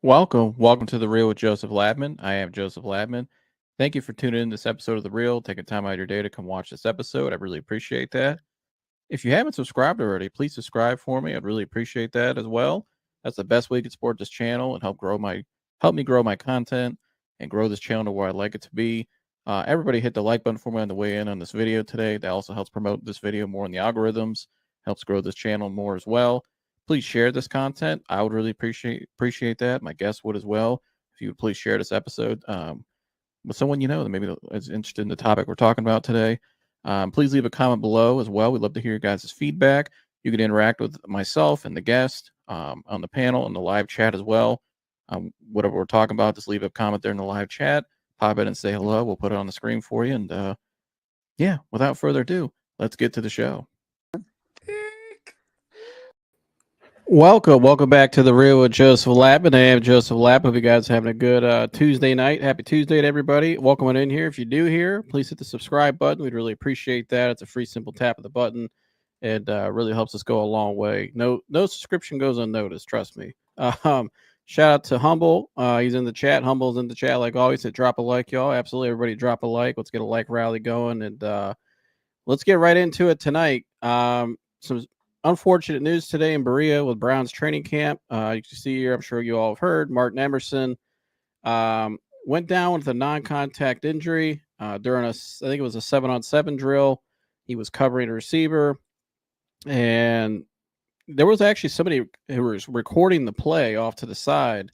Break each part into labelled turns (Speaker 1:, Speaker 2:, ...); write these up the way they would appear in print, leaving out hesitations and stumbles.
Speaker 1: Welcome to The Real with Joseph Labman. I am Joseph Labman. Thank you for tuning in to this episode of The Real, taking time out of your day to come watch this episode. I really appreciate that. If you haven't subscribed already, please subscribe for me. I'd really appreciate that as well. That's the best way you can support this channel and help me grow my content and grow this channel to where I'd like it to be. Everybody hit the like button for me on the way in on this video today. That also helps promote this video more in the algorithms, helps grow this channel more as well. Please share this content. I would really appreciate that. My guests would as well. If you would please share this episode with someone you know that maybe is interested in the topic we're talking about today. Please leave a comment below as well. We'd love to hear your guys' feedback. You can interact with myself and the guest on the panel and the live chat as well. Whatever we're talking about, just leave a comment there in the live chat. Pop in and say hello. We'll put it on the screen for you. And without further ado, let's get to the show. Welcome back to The Real with Joseph Labman. I am Joseph Labman. Hope you guys are having a good Tuesday night. Happy Tuesday to everybody. Welcome on in here. If you're new here, please hit the subscribe button. We'd really appreciate that. It's a free, simple tap of the button. It really helps us go a long way. No subscription goes unnoticed. Trust me. Shout out to Humble. He's in the chat. Humble's in the chat like always. Hit drop a like, y'all. Absolutely, everybody, drop a like. Let's get a like rally going, and let's get right into it tonight. Some unfortunate news today in Berea with Browns training camp. You can see here, I'm sure you all have heard, Martin Emerson went down with a non-contact injury during I think it was a 7-on-7 drill. He was covering a receiver, and there was actually somebody who was recording the play off to the side,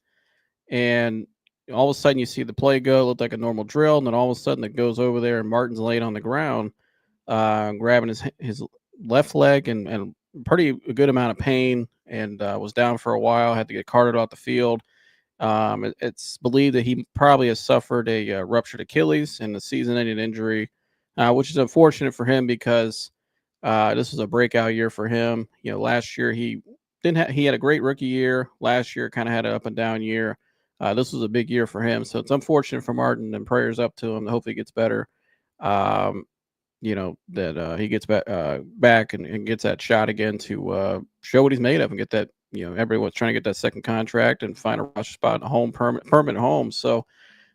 Speaker 1: and all of a sudden you see the play go, it looked like a normal drill, and then all of a sudden it goes over there, and Martin's laying on the ground, grabbing his left leg and pretty good amount of pain, and was down for a while, had to get carted off the field. It's believed that he probably has suffered a ruptured Achilles and a season-ending injury, which is unfortunate for him because this was a breakout year for him. You know, last year he had a great rookie year. Last year kind of had an up and down year. This was a big year for him, so it's unfortunate for Martin, and prayers up to him. Hopefully he gets better. That he gets back and gets that shot again to show what he's made of and get that, everyone's trying to get that second contract and find a roster spot in a home, permanent home. So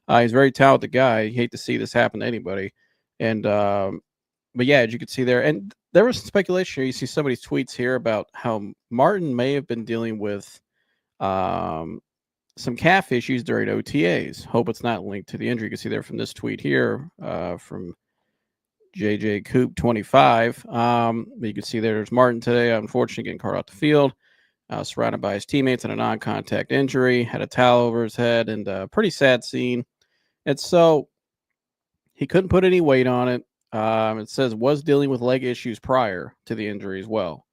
Speaker 1: he's a very talented guy. You hate to see this happen to anybody. And, but yeah, as you can see there, and there was some speculation here. You see somebody's tweets here about how Martin may have been dealing with some calf issues during OTAs. Hope it's not linked to the injury. You can see there from this tweet here from JJ Coop 25. You can see there's Martin today, unfortunately getting carted off the field, surrounded by his teammates in a non-contact injury, had a towel over his head, and a pretty sad scene. And so he couldn't put any weight on it. It says was dealing with leg issues prior to the injury as well.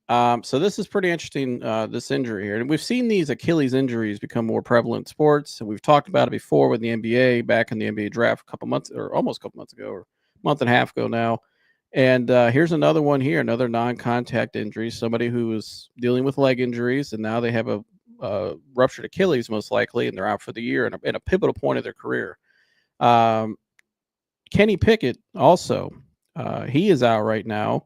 Speaker 1: So this is pretty interesting, this injury here. And we've seen these Achilles injuries become more prevalent in sports, and we've talked about it before with the NBA, back in the NBA draft almost a couple months ago, or month and a half ago now. And here's another one here, another non-contact injury, somebody who is dealing with leg injuries, and now they have a ruptured Achilles most likely, and they're out for the year in a pivotal point of their career. Kenny Pickett also, he is out right now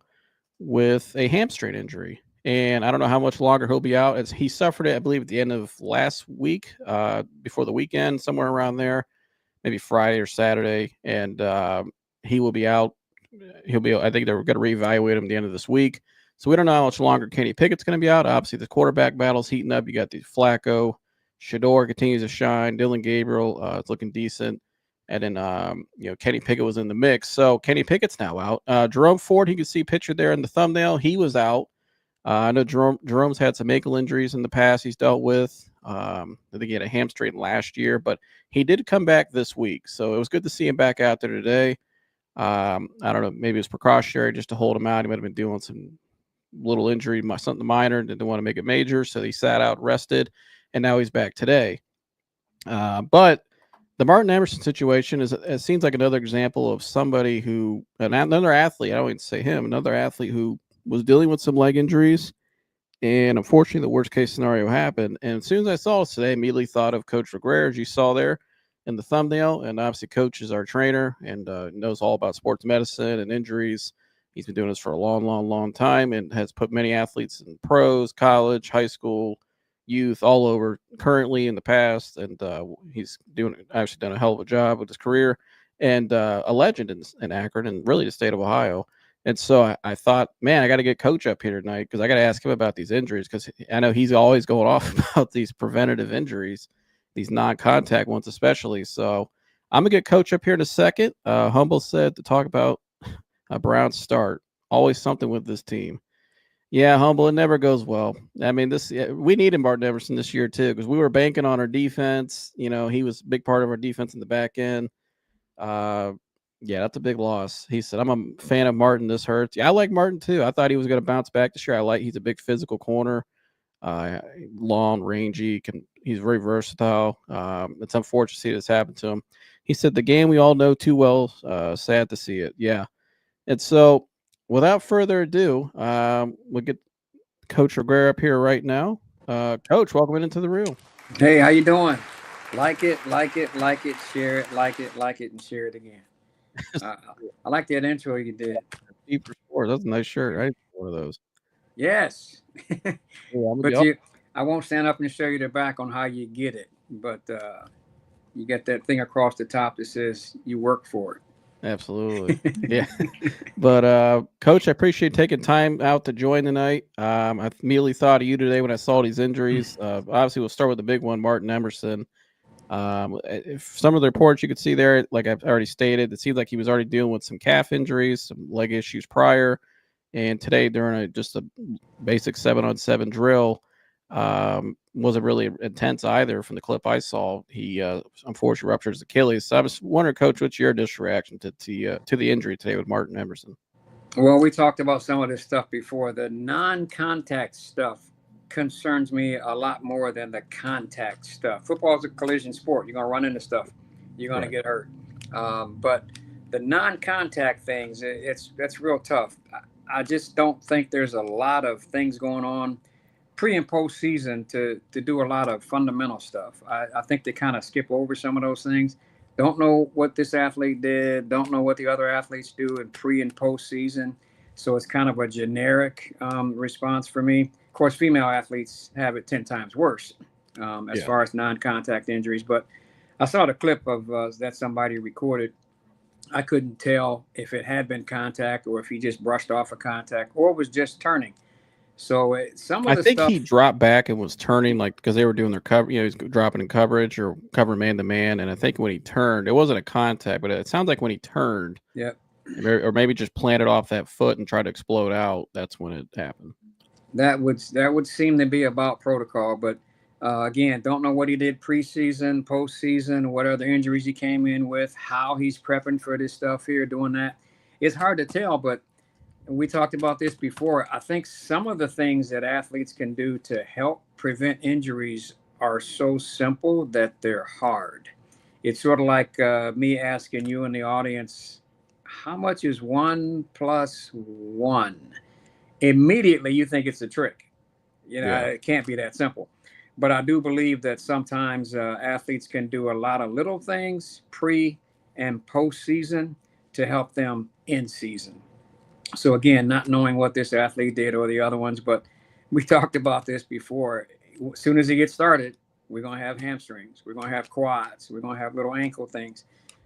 Speaker 1: with a hamstring injury, and I don't know how much longer he'll be out. As he suffered it, I believe, at the end of last week, before the weekend, somewhere around there, maybe Friday or Saturday, and he will be out. I think they're going to reevaluate him at the end of this week. So we don't know how much longer Kenny Pickett's going to be out. Obviously, the quarterback battle's heating up. You got the Flacco, Shador continues to shine. Dylan Gabriel, it's looking decent. And then, Kenny Pickett was in the mix. So Kenny Pickett's now out. Jerome Ford, you can see pictured there in the thumbnail. He was out. I know Jerome's had some ankle injuries in the past he's dealt with. I think he had a hamstring last year, but he did come back this week. So it was good to see him back out there today. I don't know, maybe it was precautionary just to hold him out. He might have been doing some little injury, something minor, didn't want to make it major. So he sat out, rested, and now he's back today. But the Martin Emerson situation it seems like another example of somebody who, another athlete, I don't even say him, another athlete who was dealing with some leg injuries. And unfortunately, the worst case scenario happened. And as soon as I saw this today, I immediately thought of Coach Legrair, as you saw there in the thumbnail. And obviously, Coach is our trainer and knows all about sports medicine and injuries. He's been doing this for a long, long, long time and has put many athletes in pros, college, high school, youth all over, currently, in the past, and he's actually done a hell of a job with his career, and a legend in Akron and really the state of Ohio. And so I thought, man, I got to get Coach up here tonight because I got to ask him about these injuries, because I know he's always going off about these preventative injuries, these non-contact ones especially. So I'm gonna get Coach up here in a second. Humble said to talk about a Brown start. Always something with this team. Yeah, Humble, it never goes well. I mean, we needed Martin Emerson this year too, because we were banking on our defense. He was a big part of our defense in the back end. Uh, yeah, that's a big loss. He said, I'm a fan of Martin. This hurts. Yeah, I like Martin too. I thought he was going to bounce back this year. He's a big physical corner, long, rangy. He's very versatile. It's unfortunate to see this happen to him. He said the game we all know too well. Sad to see it. Yeah. And so, without further ado, we'll get Coach Legrair up here right now. Coach, welcome into the room.
Speaker 2: Hey, how you doing? Like it, share it, and share it again. I like that intro you did.
Speaker 1: For sure. That's a nice shirt. I need one of those.
Speaker 2: Yes.
Speaker 1: Yeah,
Speaker 2: But I won't stand up and show you the back on how you get it. But you get that thing across the top that says you work for it.
Speaker 1: Absolutely. Yeah. But Coach, I appreciate taking time out to join tonight. I immediately thought of you today when I saw these injuries. Obviously, we'll start with the big one, Martin Emerson. If some of the reports you could see there, like I've already stated, it seems like he was already dealing with some calf injuries, some leg issues prior. And today, during just a basic 7-on-7 drill, wasn't really intense either. From the clip I saw, he unfortunately ruptured his Achilles. So I was wondering, Coach, what's your initial reaction to the injury today with Martin Emerson?
Speaker 2: Well, we talked about some of this stuff before. The non-contact stuff concerns me a lot more than the contact stuff. Football is a collision sport. You're going to run into stuff. You're going to get hurt. But the non-contact things, that's real tough. I just don't think there's a lot of things going on pre and post season to do a lot of fundamental stuff. I think they kind of skip over some of those things. Don't know what this athlete did. Don't know what the other athletes do in pre and post season. So it's kind of a generic response for me. Of course, female athletes have it 10 times worse as far as non-contact injuries. But I saw the clip of that somebody recorded. I couldn't tell if it had been contact or if he just brushed off a contact or was just turning. So I
Speaker 1: think he dropped back and was turning, like, because they were doing their cover. He's dropping in coverage or covering man to man. And I think when he turned, it wasn't a contact, but it sounds like when he turned, or maybe just planted off that foot and tried to explode out. That's when it happened.
Speaker 2: That would seem to be about protocol, but again, don't know what he did preseason, postseason, what other injuries he came in with, how he's prepping for this stuff here, doing that. It's hard to tell, but we talked about this before. I think some of the things that athletes can do to help prevent injuries are so simple that they're hard. It's sort of like me asking you in the audience, how much is 1 + 1? Immediately you think it's a trick. It can't be that simple. But I do believe that sometimes athletes can do a lot of little things pre and post season to help them in season. So again, not knowing what this athlete did or the other ones, but we talked about this before. As soon as he gets started, we're going to have hamstrings. We're going to have quads. We're going to have little ankle things.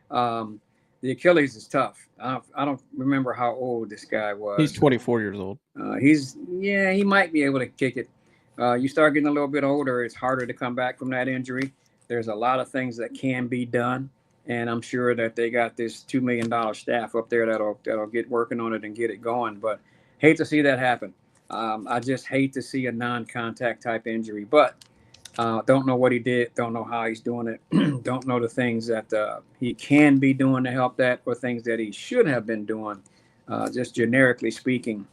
Speaker 2: The Achilles is tough. I don't remember how old this guy was.
Speaker 1: He's 24 years old.
Speaker 2: He might be able to kick it. You start getting a little bit older, it's harder to come back from that injury. There's a lot of things that can be done. And I'm sure that they got this $2 million staff up there that'll get working on it and get it going. But hate to see that happen. I just hate to see a non-contact type injury. But don't know what he did. Don't know how he's doing it. Don't know the things that he can be doing to help that or things that he should have been doing. Just generically speaking,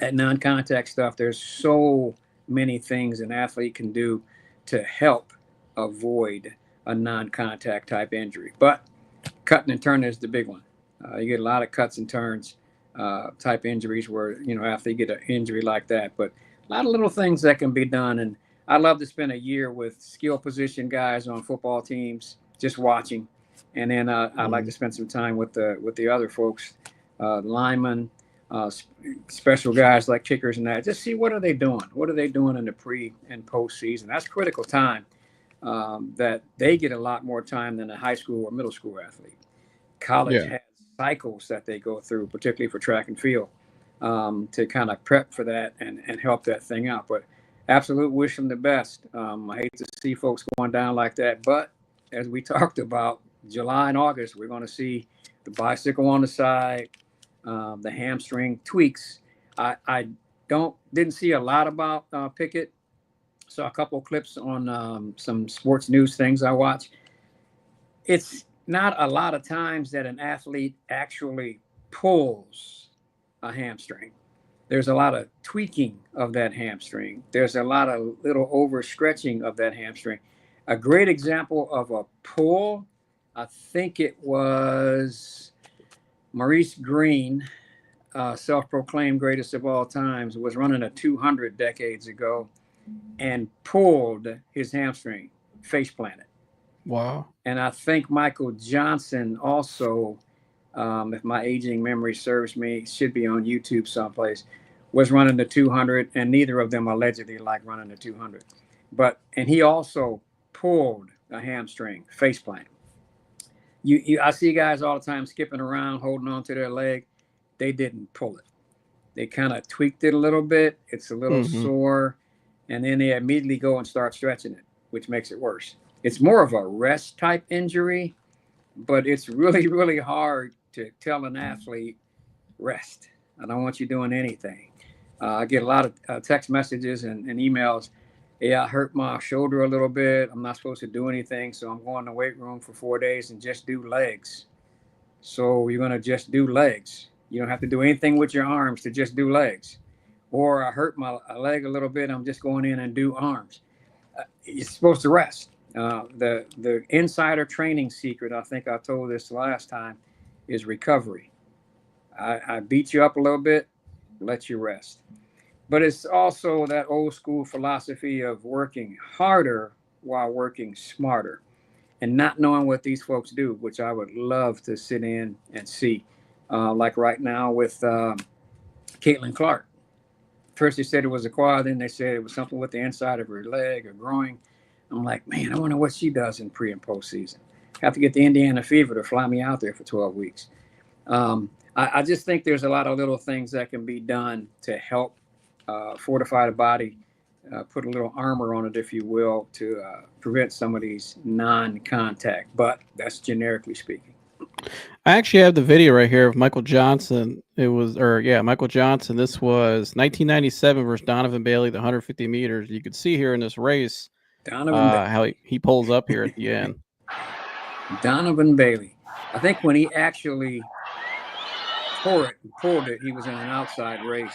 Speaker 2: that non-contact stuff, there's so many things an athlete can do to help avoid a non-contact type injury. But cutting and turning is the big one. You get a lot of cuts and turns type injuries where, after you get an injury like that. But a lot of little things that can be done. And I love to spend a year with skill position guys on football teams, just watching. And then I like to spend some time with the other folks, linemen, special guys like kickers and that. Just see what are they doing. What are they doing in the pre and post season? That's critical time. That they get a lot more time than a high school or middle school athlete. College
Speaker 1: Yeah.
Speaker 2: has cycles that they go through, particularly for track and field, to kind of prep for that and help that thing out. But absolute wish them the best. I hate to see folks going down like that, but as we talked about, July and August, we're going to see the bicycle on the side, the hamstring tweaks. I didn't see a lot about Pickett. Saw a couple of clips on some sports news things I watch. It's not a lot of times that an athlete actually pulls a hamstring. There's a lot of tweaking of that hamstring. There's a lot of little overstretching of that hamstring. A great example of a pull, I think it was Maurice Green, self-proclaimed greatest of all times, was running a 200 decades ago and pulled his hamstring, face planted.
Speaker 1: Wow.
Speaker 2: And I think Michael Johnson also, if my aging memory serves me, should be on YouTube someplace, was running the 200, and neither of them allegedly like running the 200. And he also pulled a hamstring, face plant. I see guys all the time skipping around, holding on to their leg. They didn't pull it. They kind of tweaked it a little bit. It's a little sore. And then they immediately go and start stretching it, which makes it worse. It's more of a rest type injury, but it's really, really hard to tell an athlete, rest. I don't want you doing anything. I get a lot of text messages and emails. Yeah, I hurt my shoulder a little bit. I'm not supposed to do anything, so I'm going to the weight room for 4 days and just do legs. So you're going to just do legs. You don't have to do anything with your arms to just do legs. Or I hurt my leg a little bit. I'm just going in and do arms. You're supposed to rest. The insider training secret, I think I told this last time, is recovery. I beat you up a little bit, let you rest. But it's also that old school philosophy of working harder while working smarter and not knowing what these folks do, which I would love to sit in and see. Like right now with Caitlin Clark. First they said it was a quad, then they said it was something with the inside of her leg or groin. I'm like, man, I wonder what she does in pre and post season. Have to get the Indiana fever to fly me out there for 12 weeks. I just think there's a lot of little things that can be done to help fortify the body, put a little armor on it, if you will, to prevent some of these non-contact. But that's generically speaking.
Speaker 1: I actually have the video right here of Michael Johnson. Michael Johnson. This was 1997 versus Donovan Bailey, the 150 meters. You could see here in this race how he pulls up here at the end.
Speaker 2: Donovan Bailey. I think when he actually pulled it, he was in an outside race.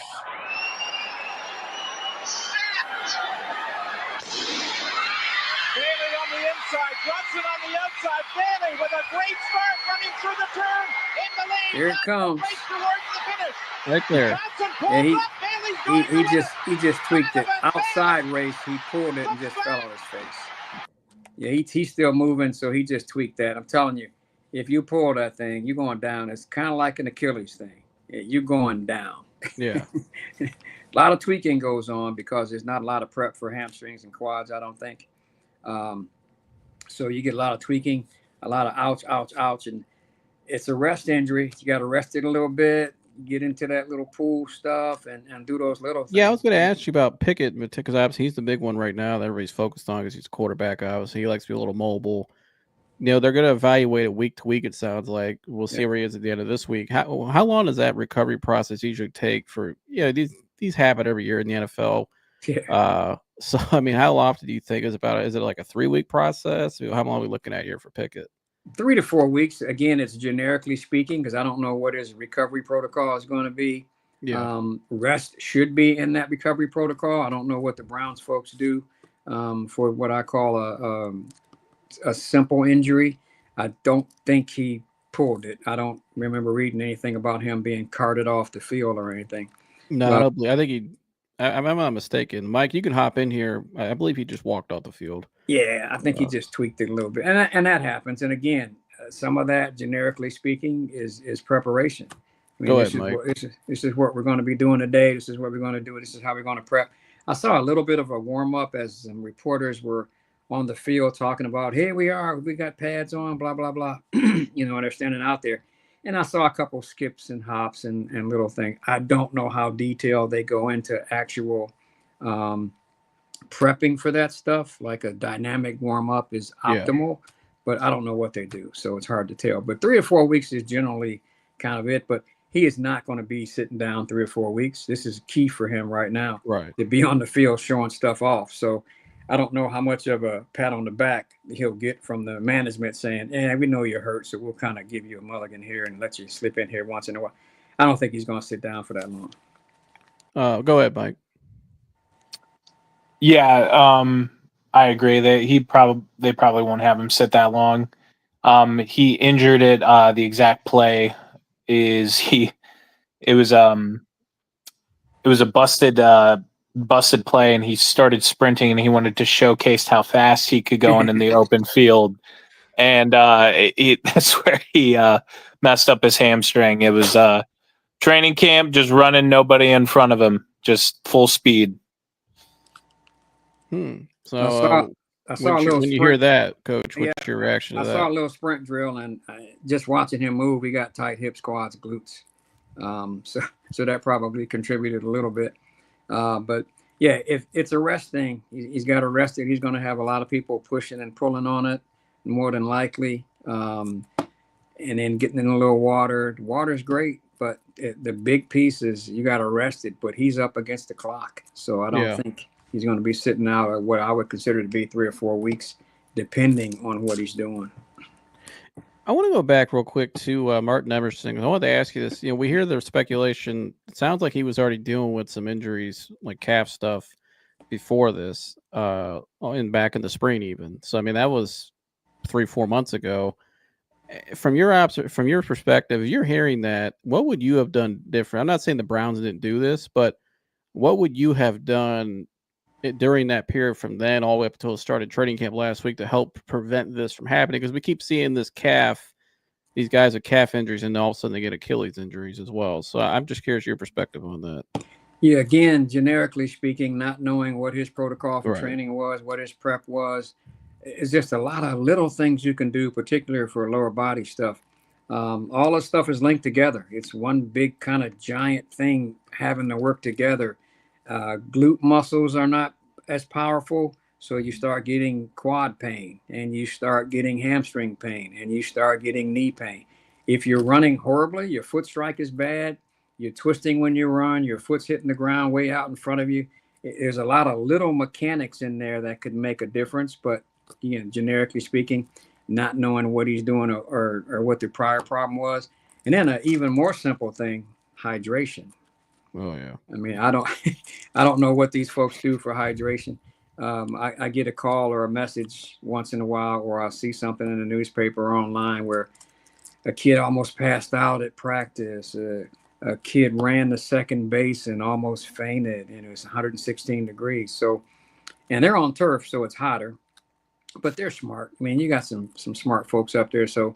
Speaker 3: Bailey on the inside, Johnson on the outside. Bailey with a great start running through the turn in the lane.
Speaker 2: Here it comes.
Speaker 3: Race towards the finish.
Speaker 1: Right there.
Speaker 2: Yeah, he just tweaked it. Outside race, he pulled it and just fell on his face. Yeah, he's still moving, so he just tweaked that. I'm telling you, if you pull that thing, you're going down. It's kind of like an Achilles thing. Yeah, you're going down.
Speaker 1: Yeah.
Speaker 2: A lot of tweaking goes on because there's not a lot of prep for hamstrings and quads, I don't think. So you get a lot of tweaking, a lot of ouch, and it's a rest injury. You got to rest it a little bit, get into that little pool stuff, and do those little things.
Speaker 1: Yeah, I was going to ask you about Pickett, because obviously he's the big one right now that everybody's focused on because he's a quarterback. Obviously, he likes to be a little mobile. They're going to evaluate it week to week, it sounds like. We'll see where he is at the end of this week. How long does that recovery process usually take for these happen every year in the NFL?
Speaker 2: Yeah.
Speaker 1: So, I mean, how often do you think is it like a 3-week process? How long are we looking at here for Pickett?
Speaker 2: 3 to 4 weeks. Again, it's generically speaking because I don't know what his recovery protocol is going to be.
Speaker 1: Yeah.
Speaker 2: Rest should be in that recovery protocol. I don't know what the Browns folks do for what I call a simple injury. I don't think he pulled it. I don't remember reading anything about him being carted off the field or anything.
Speaker 1: No, I think I'm not mistaken. Mike, you can hop in here. I believe he just walked off the field.
Speaker 2: Yeah, I think he just tweaked it a little bit. And that happens. And again, some of that, generically speaking, is preparation. I mean,
Speaker 1: Go ahead, Mike.
Speaker 2: This is what we're going to be doing today. This is what we're going to do. This is how we're going to prep. I saw a little bit of a warm up as some reporters were on the field talking about, here we are, we got pads on, blah, blah, blah. You know, they're standing out there. And I saw a couple skips and hops and little things. I don't know how detailed they go into actual prepping for that stuff. Like a dynamic warm up is optimal, but I don't know what they do. So it's hard to tell. But 3 or 4 weeks is generally kind of it. But he is not going to be sitting down 3 or 4 weeks. This is key for him right now, to be on the field showing stuff off. So I don't know how much of a pat on the back he'll get from the management saying, we know you're hurt, so we'll kind of give you a mulligan here and let you slip in here once in a while. I don't think he's going to sit down for that long.
Speaker 1: Go ahead, Mike.
Speaker 4: Yeah, I agree that they probably won't have him sit that long. He injured it. The exact play is it was a busted play, and he started sprinting, and he wanted to showcase how fast he could go in the open field, and that's where he messed up his hamstring. It was training camp, just running, nobody in front of him, just full speed.
Speaker 1: So
Speaker 2: I saw a little
Speaker 1: when you hear that, Coach, what's your reaction to that?
Speaker 2: I saw a little sprint drill, and just watching him move, he got tight hips, quads, glutes. So that probably contributed a little bit. But yeah, if it's a rest thing, he's got arrested. He's going to have a lot of people pushing and pulling on it, more than likely. And then getting in a little water. The water's great, but the big piece is you got arrested, but he's up against the clock. So I don't think he's going to be sitting out at what I would consider to be 3 or 4 weeks, depending on what he's doing.
Speaker 1: I want to go back real quick to Martin Emerson. I wanted to ask you this. You know, we hear the speculation. It sounds like he was already dealing with some injuries, like calf stuff, before this, and back in the spring even. So, I mean, that was 3-4 months ago. From your perspective, if you're hearing that, what would you have done different? I'm not saying the Browns didn't do this, but what would you have done during that period from then all the way up until it started training camp last week to help prevent this from happening? Because we keep seeing these guys with calf injuries, and all of a sudden they get Achilles injuries as well. So I'm just curious your perspective on that.
Speaker 2: Yeah, again, generically speaking, not knowing what his protocol for training was, what his prep was, it's just a lot of little things you can do, particularly for lower body stuff. All this stuff is linked together. It's one big kind of giant thing having to work together. Glute muscles are not as powerful, so you start getting quad pain, and you start getting hamstring pain, and you start getting knee pain. If you're running horribly, your foot strike is bad, you're twisting when you run, your foot's hitting the ground way out in front of you. There's a lot of little mechanics in there that could make a difference, but generically speaking, not knowing what he's doing or what the prior problem was. And then an even more simple thing, hydration.
Speaker 1: Oh yeah.
Speaker 2: I mean, I don't know what these folks do for hydration. I get a call or a message once in a while, or I'll see something in the newspaper or online where a kid almost passed out at practice. A kid ran to second base and almost fainted, and it was 116 degrees. So, and they're on turf, so it's hotter, but they're smart. I mean, you got some smart folks up there. So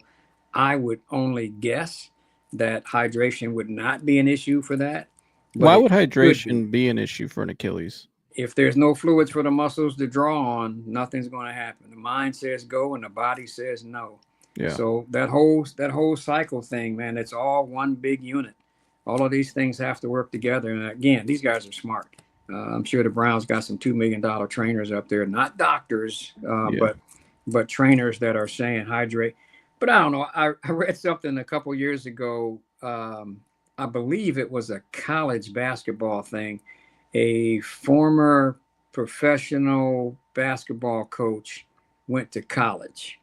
Speaker 2: I would only guess that hydration would not be an issue for that.
Speaker 1: Why would hydration be an issue for an Achilles?
Speaker 2: If there's no fluids for the muscles to draw on, nothing's going to happen. The mind says go and the body says no.
Speaker 1: Yeah.
Speaker 2: So that whole cycle thing, man, it's all one big unit. All of these things have to work together. And again, these guys are smart. I'm sure the Browns got some $2 million trainers up there, not doctors, but trainers that are saying hydrate. But I don't know. I read something a couple years ago. I believe it was a college basketball thing. A former professional basketball coach went to college,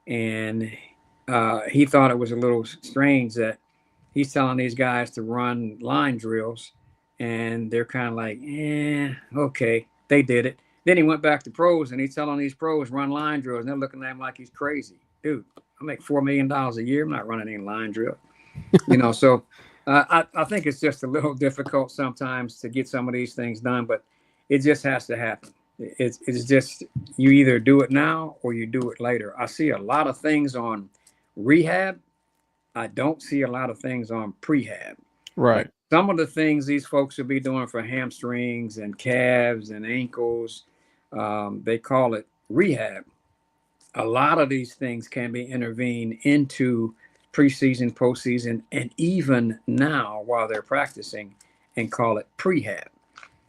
Speaker 2: and he thought it was a little strange that he's telling these guys to run line drills, and they're kind of like, okay, they did it. Then he went back to pros, and he's telling these pros run line drills, and they're looking at him like he's crazy. Dude, I make $4 million a year. I'm not running any line drill. So I think it's just a little difficult sometimes to get some of these things done, but it just has to happen. It's just, you either do it now or you do it later. I see a lot of things on rehab I don't see a lot of things on prehab.
Speaker 1: Right.
Speaker 2: Some of the things these folks will be doing for hamstrings and calves and ankles, they call it rehab. A lot of these things can be intervened into preseason, postseason, and even now while they're practicing, and call it prehab.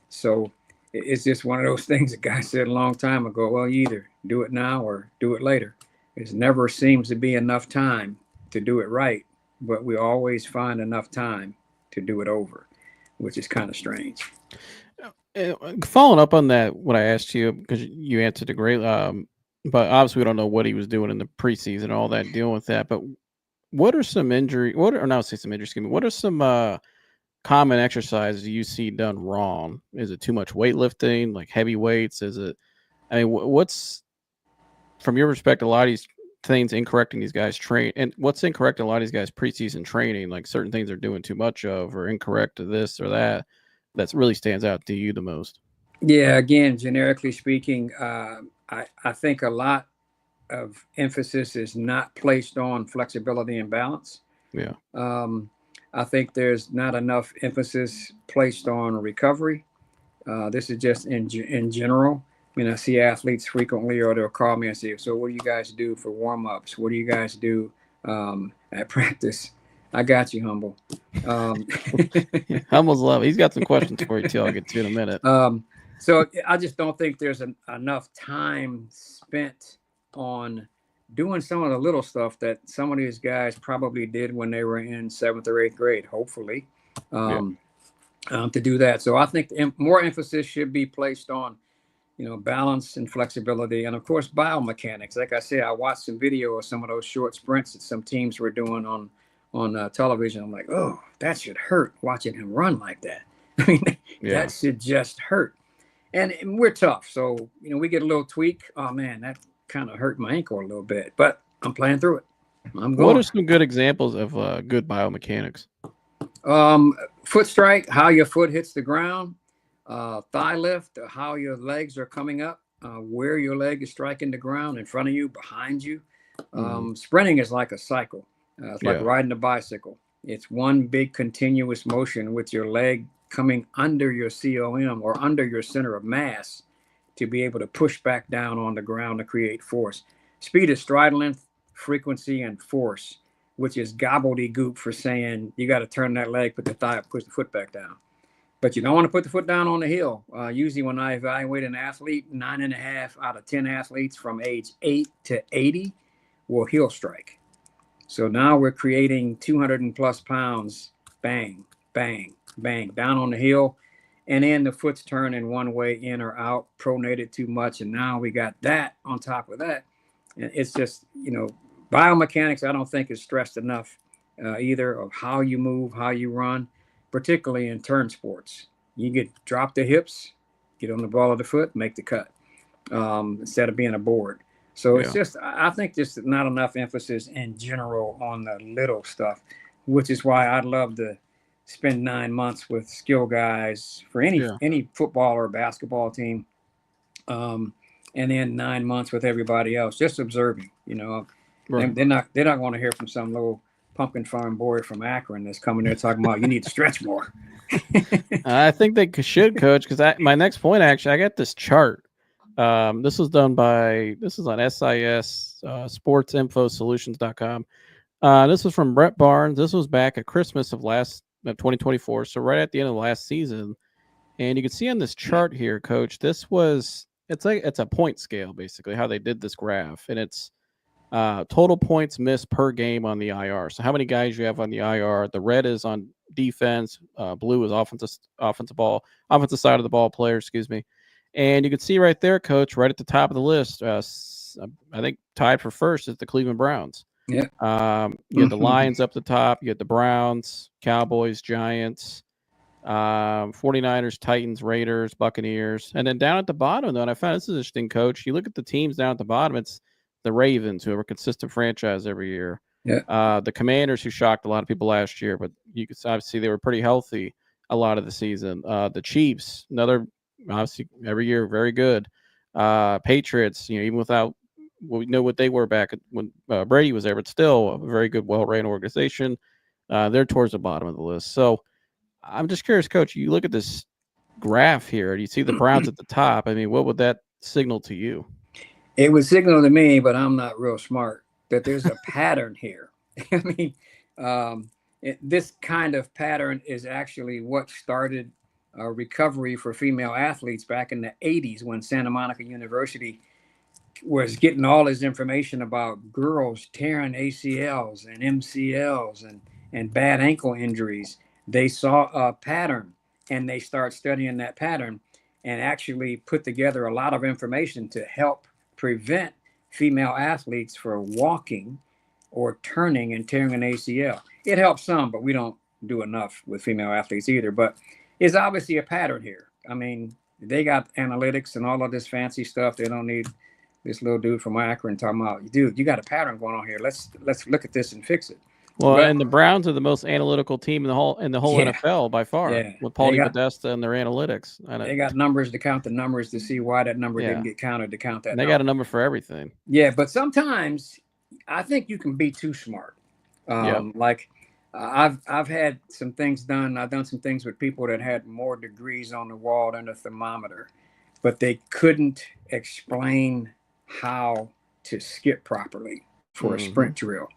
Speaker 2: So it's just one of those things a guy said a long time ago. Well, you either do it now or do it later. It never seems to be enough time to do it right, but we always find enough time to do it over, which is kind of strange.
Speaker 1: Following up on that, what I asked you, because you answered it great, but obviously we don't know what he was doing in the preseason and all that, dealing with that. But what are some what are some common exercises you see done wrong? Is it too much weightlifting, like heavy weights? Is it, I mean, what's, from your perspective, a lot of these things incorrect in these guys train, and what's incorrect in a lot of these guys preseason training, like certain things they're doing too much of, or incorrect to this or that really stands out to you the most?
Speaker 2: Yeah, again, generically speaking, I think a lot of emphasis is not placed on flexibility and balance.
Speaker 1: Yeah.
Speaker 2: I think there's not enough emphasis placed on recovery. This is just in general. I mean, I see athletes frequently, or they'll call me and say, "So, what do you guys do for warm-ups? What do you guys do at practice?" I got you, Humble.
Speaker 1: Humble's love. He's got some questions for you too. I'll get to in a minute.
Speaker 2: So I just don't think there's enough time spent on doing some of the little stuff that some of these guys probably did when they were in 7th or 8th grade, hopefully, to do that. So I think more emphasis should be placed on, balance and flexibility, and of course, biomechanics. Like I said, I watched some video of some of those short sprints that some teams were doing on television. I'm like, oh, that should hurt watching him run like that. I mean, that should just hurt. And we're tough. So, we get a little tweak. Oh, man, that kind of hurt my ankle a little bit. But I'm playing through it. I'm going.
Speaker 1: What are some good examples of good biomechanics?
Speaker 2: Foot strike, how your foot hits the ground. Thigh lift, how your legs are coming up, where your leg is striking the ground, in front of you, behind you. Sprinting is like a cycle. It's like riding a bicycle. It's one big continuous motion with your leg coming under your COM, or under your center of mass, to be able to push back down on the ground to create force. Speed is stride length, frequency, and force, which is gobbledygook for saying you got to turn that leg, put the thigh up, push the foot back down. But you don't want to put the foot down on the heel. Usually when I evaluate an athlete, 9.5 out of 10 athletes from age 8 to 80 will heel strike. So now we're creating 200+ pounds, bang, bang, bang, down on the heel, and then the foot's turning one way in or out, pronated too much, and now we got that on top of that. And it's just, biomechanics I don't think is stressed enough either, of how you move, how you run, particularly in turn sports. You drop the hips, get on the ball of the foot, make the cut, instead of being a board. So it's just, I think just not enough emphasis in general on the little stuff, which is why I'd love to spend 9 months with skill guys for any football or basketball team, and then 9 months with everybody else, just observing. They're not going to hear from some little pumpkin farm boy from Akron that's coming there talking about you need to stretch more.
Speaker 1: I think they should, coach, because my next point, actually, I got this chart. This was on SIS, sportsinfosolutions.com. This was from Brett Barnes. This was back at Christmas of 2024. So right at the end of the last season. And you can see on this chart here, coach, it's a point scale, basically, how they did this graph. And it's total points missed per game on the IR. So how many guys you have on the IR? The red is on defense. Blue is offensive side of the ball player, excuse me. And you can see right there, coach, right at the top of the list, I think tied for first is the Cleveland Browns.
Speaker 2: Yeah.
Speaker 1: You had the Lions up the top. You had the Browns, Cowboys, Giants, 49ers, Titans, Raiders, Buccaneers. And then down at the bottom, though, and I found this is interesting, coach. You look at the teams down at the bottom, it's the Ravens, who have a consistent franchise every year.
Speaker 2: Yeah.
Speaker 1: The Commanders, who shocked a lot of people last year, but you could obviously they were pretty healthy a lot of the season. The Chiefs, another, obviously every year very good. Patriots, even without we know what they were back when Brady was there, but still a very good, well-ran organization. They're towards the bottom of the list. So I'm just curious, Coach, you look at this graph here, do you see the Browns at the top? I mean, what would that signal to you?
Speaker 2: It would signal to me, but I'm not real smart, that there's a pattern here. I mean, this kind of pattern is actually what started recovery for female athletes back in the 80s when Santa Monica University was getting all this information about girls tearing ACLs and MCLs and bad ankle injuries. They saw a pattern and they start studying that pattern and actually put together a lot of information to help prevent female athletes from walking or turning and tearing an ACL. It helps some, but we don't do enough with female athletes either. But it's obviously a pattern here. I mean, they got analytics and all of this fancy stuff. They don't need this little dude from Akron talking about, dude, you got a pattern going on here. Let's look at this and fix it.
Speaker 1: Well, and the Browns are the most analytical team in the whole NFL by far, with Paulie Podesta and their analytics.
Speaker 2: They got numbers to count the numbers to see why that number didn't get counted to count that.
Speaker 1: And they got a number for everything.
Speaker 2: Yeah, but sometimes I think you can be too smart. Like I've had some things done. I've done some things with people that had more degrees on the wall than a thermometer, but they couldn't explain how to skip properly for a sprint drill.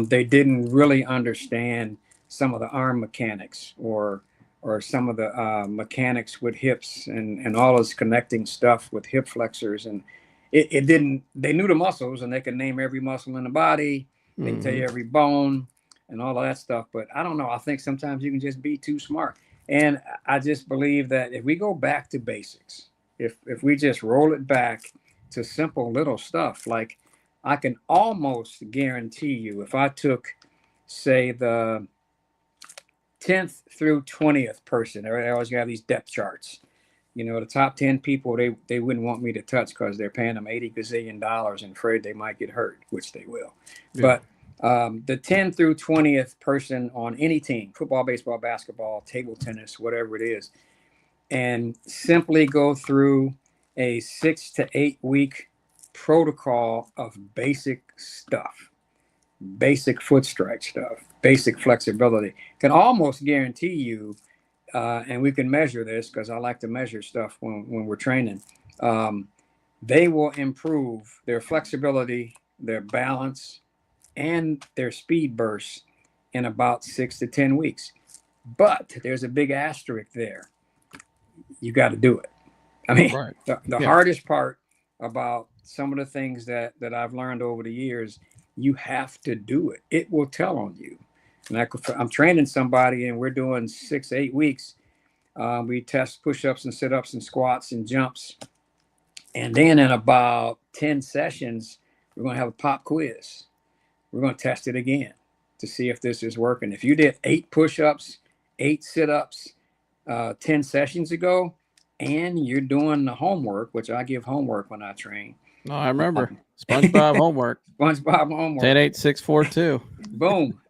Speaker 2: They didn't really understand some of the arm mechanics or some of the mechanics with hips and all this connecting stuff with hip flexors. And it didn't, they knew the muscles and they could name every muscle in the body. They can tell you every bone and all of that stuff. But I don't know. I think sometimes you can just be too smart. And I just believe that if we go back to basics, if we just roll it back to simple little stuff, like I can almost guarantee you, if I took, say, the 10th through 20th person, they always got these depth charts. You know, the top 10 people, they wouldn't want me to touch because they're paying them $80 gazillion and afraid they might get hurt, which they will. Yeah. But the 10 through 20th person on any team, football, baseball, basketball, table tennis, whatever it is, and simply go through a 6 to 8 week protocol of basic stuff, basic foot strike stuff, basic flexibility, can almost guarantee you, and we can measure this because I like to measure stuff when we're training, they will improve their flexibility, their balance, and their speed bursts in about 6 to 10 weeks. But there's a big asterisk there. You got to do it. I mean, the hardest part about some of the things that I've learned over the years, you have to do it. It will tell on you. And I'm training somebody and we're doing 6, 8 weeks. We test push-ups and sit-ups and squats and jumps. And then in about 10 sessions, we're going to have a pop quiz. We're going to test it again to see if this is working. If you did 8 push-ups, 8 sit-ups 10 sessions ago, and you're doing the homework, which I give homework when I train.
Speaker 1: No, I remember. SpongeBob homework.
Speaker 2: SpongeBob homework.
Speaker 1: 10, 8, 6, 4, 2.
Speaker 2: Boom.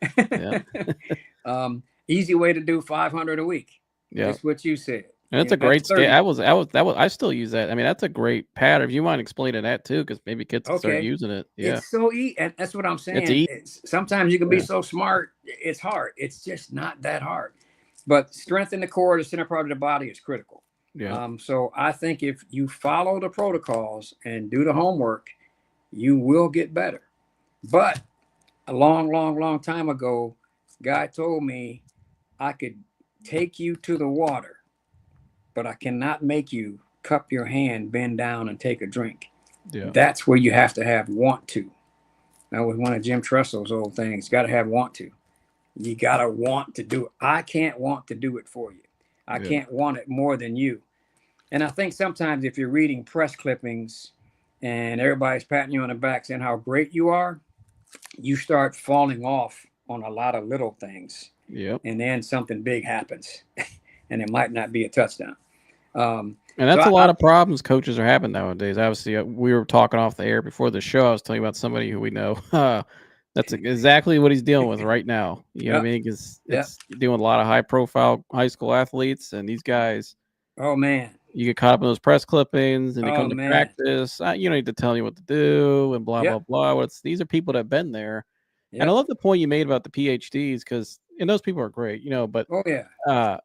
Speaker 2: Easy way to do 500 a week. Yeah. That's what you said.
Speaker 1: And that's a great scale. I still use that. I mean, that's a great pattern. If you mind explaining that too, because maybe kids can start using it. Yeah.
Speaker 2: It's so easy. And that's what I'm saying. Sometimes you can be so smart. It's hard. It's just not that hard. But strengthen the core, the center part of the body is critical. Yeah. So I think if you follow the protocols and do the homework, you will get better. But a long time ago, guy told me I could take you to the water, but I cannot make you cup your hand, bend down, and take a drink. Yeah. That's where you have to have want to. That was one of Jim Tressel's old things. Got to have want to. You got to want to do it. I can't want to do it for you. I can't want it more than you. And I think sometimes if you're reading press clippings and everybody's patting you on the back saying how great you are, you start falling off on a lot of little things. Yep. And then something big happens and it might not be a touchdown.
Speaker 1: And that's a lot of problems coaches are having nowadays. Obviously, we were talking off the air before the show. I was telling you about somebody who we know. That's exactly what he's dealing with right now. You know what I mean? Because it's dealing with a lot of high-profile high school athletes, and these guys.
Speaker 2: Oh man,
Speaker 1: you get caught up in those press clippings and they
Speaker 2: Oh,
Speaker 1: come to
Speaker 2: man.
Speaker 1: practice. You don't need to tell you what to do and blah,
Speaker 2: Yep.
Speaker 1: blah, blah. These are people that have been there. And I
Speaker 2: Yep.
Speaker 1: love the point you made about the PhDs and those people are great, but
Speaker 2: Oh, yeah.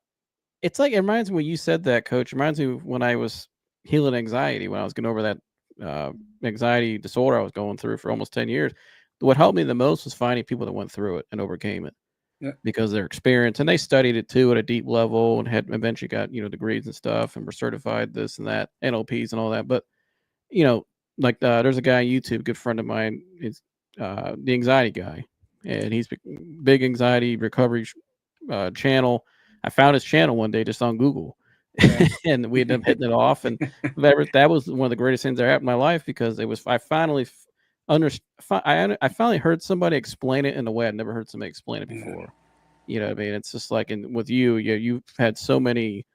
Speaker 1: it's like, it reminds me when you said that, Coach, it reminds me of when I was healing anxiety, when I was getting over that anxiety disorder I was going through for almost 10 years. What helped me the most was finding people that went through it and overcame it.
Speaker 2: Yeah.
Speaker 1: Because their experience, and they studied it too at a deep level and had eventually got, degrees and stuff and were certified this and that, NLPs and all that. But, there's a guy on YouTube, good friend of mine, is the anxiety guy, and he's big anxiety recovery channel. I found his channel one day just on Google,
Speaker 2: Yeah.
Speaker 1: and we ended up hitting it off. And that was one of the greatest things that happened in my life, because I finally I finally heard somebody explain it in a way I'd never heard somebody explain it before.
Speaker 2: Yeah.
Speaker 1: You know what I mean? It's just like, and with you've had so many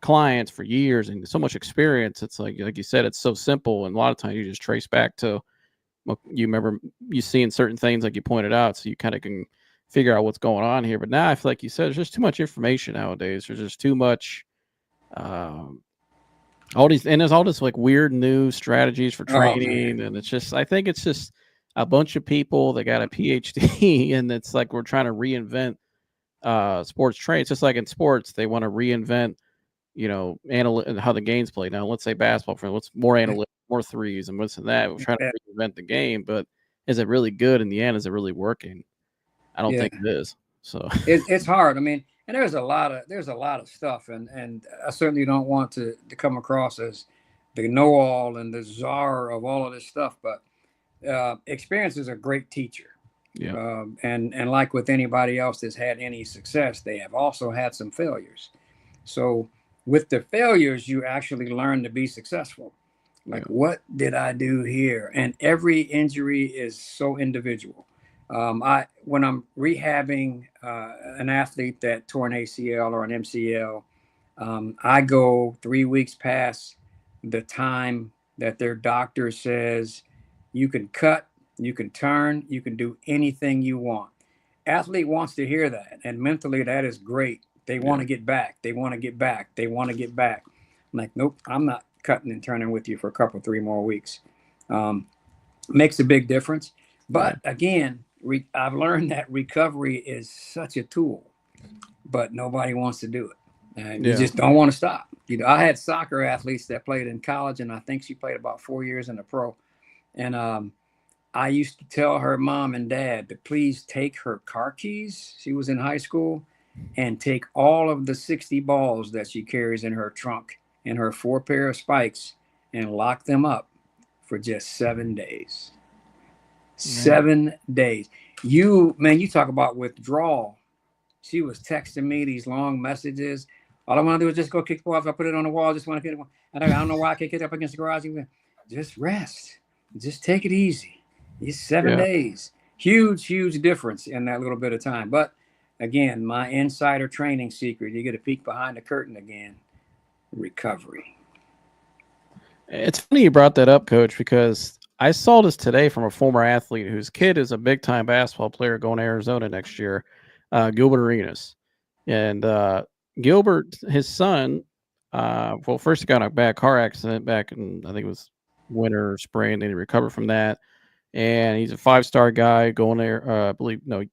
Speaker 1: clients for years and so much experience. It's like you said, it's so simple, and a lot of times you just trace back to, well, you remember you seeing certain things like you pointed out, so you kind of can figure out what's going on here. But now I feel like you said, there's just too much information nowadays. There's just too much. There's all this like weird new strategies for training, and I think it's just a bunch of people that got a PhD, and it's like we're trying to reinvent sports training. It's just like in sports, they want to reinvent, how the game's played. Now, let's say basketball, for what's more analytics, more threes, and what's in that. We're trying to reinvent the game, but is it really good in the end? Is it really working? I don't think it is. So
Speaker 2: it's hard. I mean, and there's a lot of stuff, and I certainly don't want to come across as the know-all and the czar of all of this stuff. But experience is a great teacher.
Speaker 1: Yeah.
Speaker 2: And like with anybody else that's had any success, they have also had some failures. So with the failures, you actually learn to be successful. Like, what did I do here? And every injury is so individual. When I'm rehabbing an athlete that tore an ACL or an MCL, I go 3 weeks past the time that their doctor says you can cut, you can turn, you can do anything you want. Athlete wants to hear that, and mentally that is great. They want to get back. They want to get back. They want to get back. I'm like, nope, I'm not cutting and turning with you for a couple, 3 more weeks. Makes a big difference. But again, I've learned that recovery is such a tool, but nobody wants to do it. And you just don't want to stop. I had soccer athletes that played in college, and I think she played about 4 years in the pro. And I used to tell her mom and dad to please take her car keys. She was in high school, and take all of the 60 balls that she carries in her trunk and her 4 pair of spikes and lock them up for just 7 days. 7 days. You talk about withdrawal. She was texting me these long messages. All I want to do is just go kick the ball. If I put it on the wall, I just want to get it. I don't know why I can't get up against the garage. Just rest. Just take it easy. It's 7 days. Huge, huge difference in that little bit of time. But again, my insider training secret, you get a peek behind the curtain again, recovery.
Speaker 1: It's funny you brought that up, Coach, because I saw this today from a former athlete whose kid is a big-time basketball player going to Arizona next year, Gilbert Arenas. And Gilbert, his son, first he got in a bad car accident back in, I think it was winter or spring, and he recovered from that. And he's a 5-star guy going there,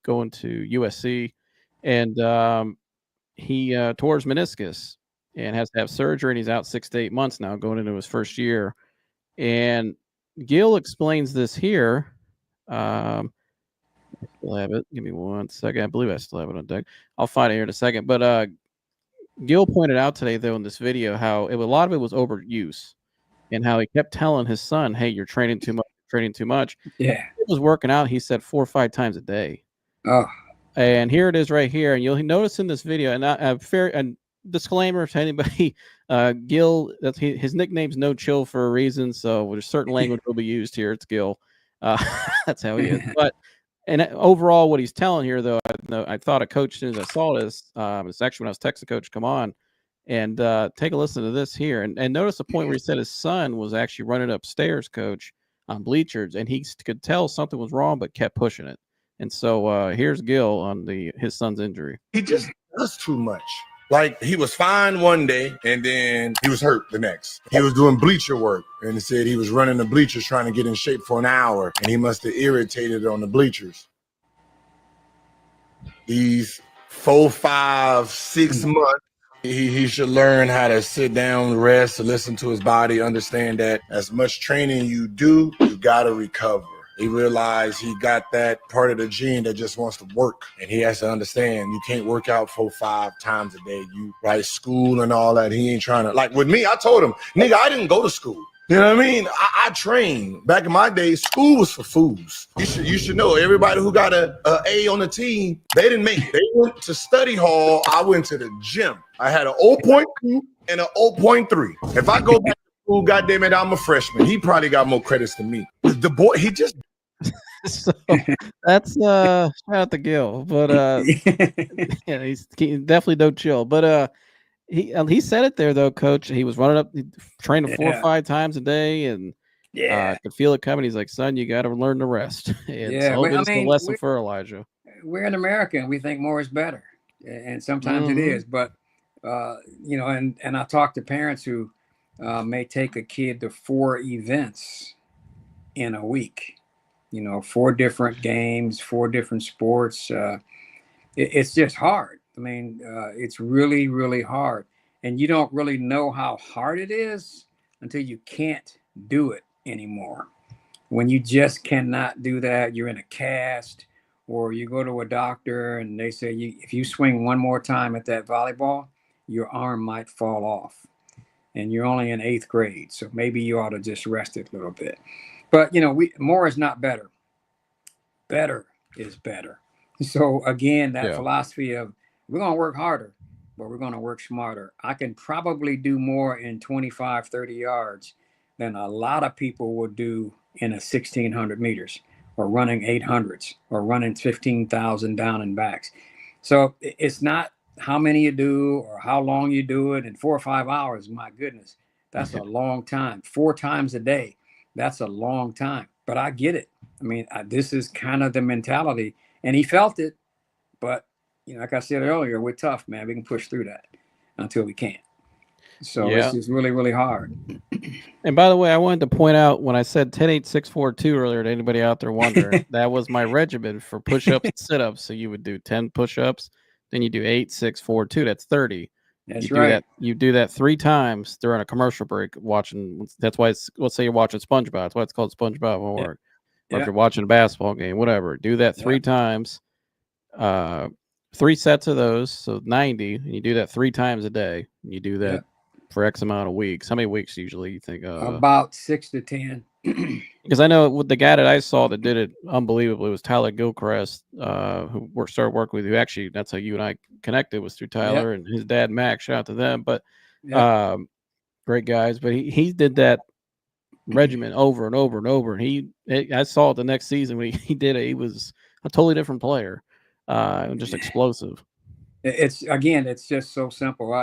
Speaker 1: going to USC. And he tore his meniscus and has to have surgery, and he's out 6 to 8 months now, going into his first year. And Gil explains this here. I still have it. Give me 1 second. I believe I still have it on deck. I'll find it here in a second. But Gil pointed out today, though, in this video, how a lot of it was overuse, and how he kept telling his son, "Hey, you're training too much. Training too much."
Speaker 2: Yeah,
Speaker 1: he was working out. He said 4 or 5 times a day.
Speaker 2: Oh,
Speaker 1: and here it is right here. And you'll notice in this video, and disclaimer to anybody, Gil, his nickname's No Chill for a reason. So there's certain language will be used here. It's Gil. That's how he is. But and overall, what he's telling here, though, I thought a coach, as soon as I saw this, it's actually when I was texting Coach, come on, and take a listen to this here. And notice the point where he said his son was actually running upstairs, Coach, on bleachers, and he could tell something was wrong, but kept pushing it. And so here's Gil on his son's injury.
Speaker 5: He just does too much. Like, he was fine one day, and then he was hurt the next. He was doing bleacher work, and he said he was running the bleachers trying to get in shape for an hour, and he must have irritated on the bleachers. These 4, 5, 6 months, he should learn how to sit down, rest, listen to his body, understand that as much training you do, you got to recover. He realized he got that part of the gene that just wants to work. And he has to understand you can't work out 4, 5 times a day. You right, school and all that. He ain't trying to, like with me, I told him, nigga, I didn't go to school. You know what I mean? I trained. Back in my day, school was for fools. You should know everybody who got a A on the team, they didn't make it. They went to study hall. I went to the gym. I had an 0.2 and an 0.3. If I go back to school, goddamn it, I'm a freshman. He probably got more credits than me. The boy, he just
Speaker 1: So that's shout out to Gil, but yeah, he definitely don't chill. But he said it there though, Coach. He was running up, training 4 or 5 times a day, and could feel it coming. He's like, "Son, you got to learn to rest." And so hopefully it's a lesson for Elijah.
Speaker 2: We're in America, and we think more is better, and sometimes it is. But you know, and I talk to parents who may take a kid to 4 events in a week. You know, 4 different games, 4 different sports. It's just hard. I mean, it's really, really hard. And you don't really know how hard it is until you can't do it anymore. When you just cannot do that, you're in a cast, or you go to a doctor and they say, if you swing one more time at that volleyball, your arm might fall off. And you're only in 8th grade. So maybe you ought to just rest it a little bit. But, you know, more is not better. Better is better. So, again, that philosophy of we're going to work harder, but we're going to work smarter. I can probably do more in 25, 30 yards than a lot of people will do in a 1,600 meters or running 800s or running 15,000 down and backs. So it's not how many you do or how long you do it in 4 or 5 hours. My goodness, that's a long time. 4 times a day. That's a long time, but I get it. I mean, this is kind of the mentality, and he felt it, but you know, like I said earlier, we're tough, man. We can push through that until we can't. So it's just really, really hard.
Speaker 1: And by the way, I wanted to point out when I said 10-8-6-4-2 earlier to anybody out there wondering, that was my regimen for push-ups and sit-ups. So you would do 10 push-ups, then you do 8-6-4-2. That's 30.
Speaker 2: That's right.
Speaker 1: You do that 3 times during a commercial break watching. That's why let's say you're watching SpongeBob. That's why it's called SpongeBob Homework. Or if you're watching a basketball game, whatever, do that 3 times. 3 sets of those, so 90, and you do that 3 times a day. And you do that for X amount of weeks. How many weeks usually you think?
Speaker 2: About 6 to 10.
Speaker 1: Because I know with the guy that I saw that did it unbelievably was Tyler Gilchrist, who started working with you. Actually, that's how you and I connected, was through Tyler and his dad Max. Shout out to them. But great guys. But he did that regimen over and over and over. And I saw it the next season when he did it. He was a totally different player, just explosive.
Speaker 2: It's just so simple.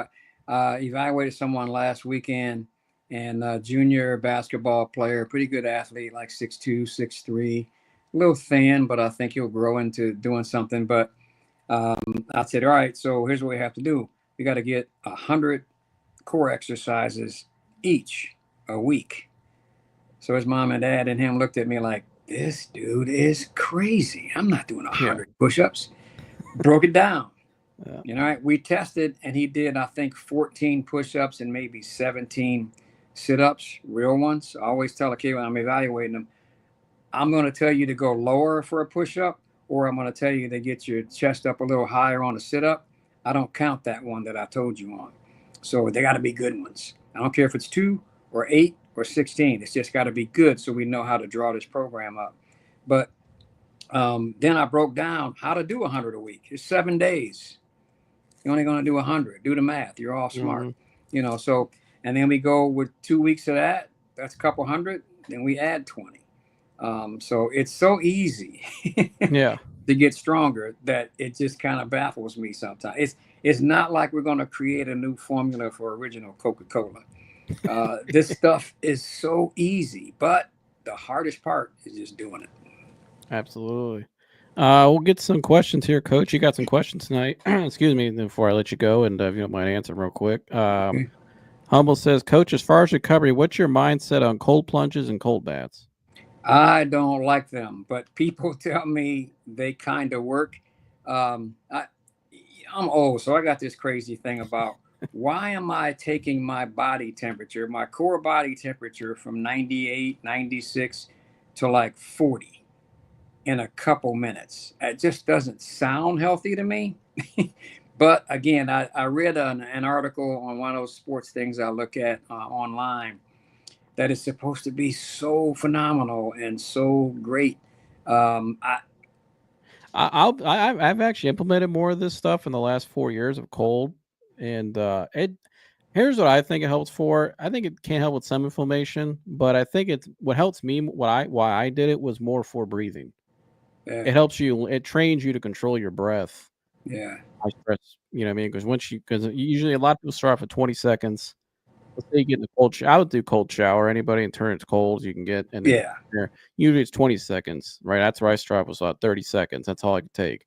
Speaker 2: I evaluated someone last weekend, and junior basketball player, pretty good athlete, like 6'2", 6'3", a little thin, but I think he'll grow into doing something. But I said, all right, so here's what we have to do. We got to get 100 core exercises each a week. So his mom and dad and him looked at me like, this dude is crazy. I'm not doing 100 push-ups. Broke it down. You know, we tested, and he did, I think, 14 push-ups and maybe 17 sit-ups, real ones. I always tell a kid when I'm evaluating them, I'm going to tell you to go lower for a push-up, or I'm going to tell you to get your chest up a little higher on a sit-up. I don't count that one that I told you on. So they got to be good ones. I don't care if it's 2 or 8 or 16. It's just got to be good so we know how to draw this program up. But then I broke down how to do 100 a week. It's 7 days. You're only going to do 100. Do the math. You're all smart. You know, so, and then we go with 2 weeks of that. That's a couple hundred. Then we add 20. So it's so easy to get stronger that it just kind of baffles me sometimes. It's not like we're going to create a new formula for original Coca-Cola. This stuff is so easy, but the hardest part is just doing it.
Speaker 1: Absolutely. We'll get some questions here, Coach. You got some questions tonight. Excuse me, before I let you go, and if you don't mind answering real quick.
Speaker 2: Okay.
Speaker 1: Humble says, Coach, as far as recovery, what's your mindset on cold plunges and cold baths?
Speaker 2: I don't like them, but people tell me they kind of work. I'm old, so I got this crazy thing about why am I taking my body temperature, my core body temperature from 98, 96 to like 40 in a couple minutes? It just doesn't sound healthy to me. But again, I read an article on one of those sports things I look at online that is supposed to be so phenomenal and so great. Um, I,
Speaker 1: I've actually implemented more of this stuff in the last 4 years of cold, and it. Here's what I think it helps for. I think it can help with some inflammation, but I think it's what helps me. Why I did it was more for breathing. It
Speaker 2: yeah,
Speaker 1: helps you. It trains you to control your breath.
Speaker 2: yeah,
Speaker 1: I stress, you know what I mean? Because usually a lot of people start off at 20 seconds. Let's say you get in the cold shower. I would do cold shower. Anybody in turn it's cold you can get, and then
Speaker 2: yeah,
Speaker 1: usually it's 20 seconds, right? That's where I start off was about 30 seconds. That's all I could take.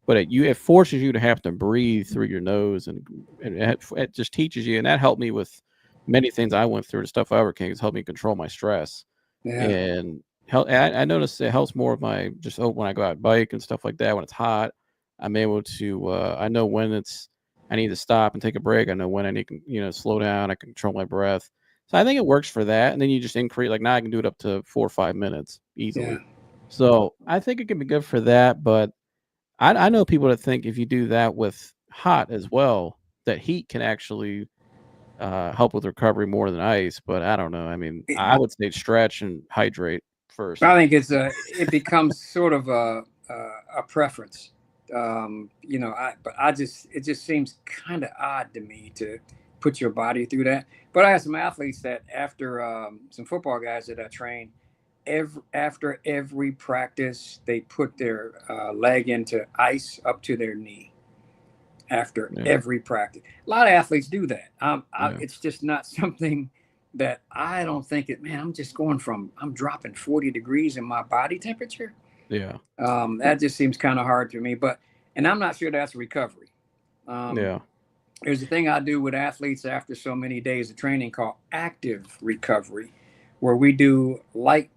Speaker 1: But it forces you to have to breathe through your nose, and it just teaches you, and that helped me with many things I went through. The stuff I overcame has helped me control my stress,
Speaker 2: yeah,
Speaker 1: and I noticed it helps more of my just when I go out bike and stuff like that. When it's hot, I'm able to I know when I need to stop and take a break. I know when I need to slow down. I can control my breath. So I think it works for that. And then you just increase, like now I can do it up to 4 or 5 minutes
Speaker 2: yeah,
Speaker 1: easily. So I think it can be good for that. But I know people that think if you do that with hot as well, that heat can actually help with recovery more than ice. But I don't know. I mean, I would say stretch and hydrate first.
Speaker 2: I think it becomes sort of a preference. But it just seems kind of odd to me to put your body through that. But I have some athletes that after some football guys that I train, after every practice they put their leg into ice up to their knee after
Speaker 1: Yeah.
Speaker 2: every practice. A lot of athletes do that.
Speaker 1: Yeah.
Speaker 2: It's just not something that I don't think it. Man, I'm dropping 40 degrees in my body temperature.
Speaker 1: Yeah.
Speaker 2: That just seems kind of hard to me. And I'm not sure that's recovery.
Speaker 1: Yeah.
Speaker 2: There's a thing I do with athletes after so many days of training called active recovery, where we do light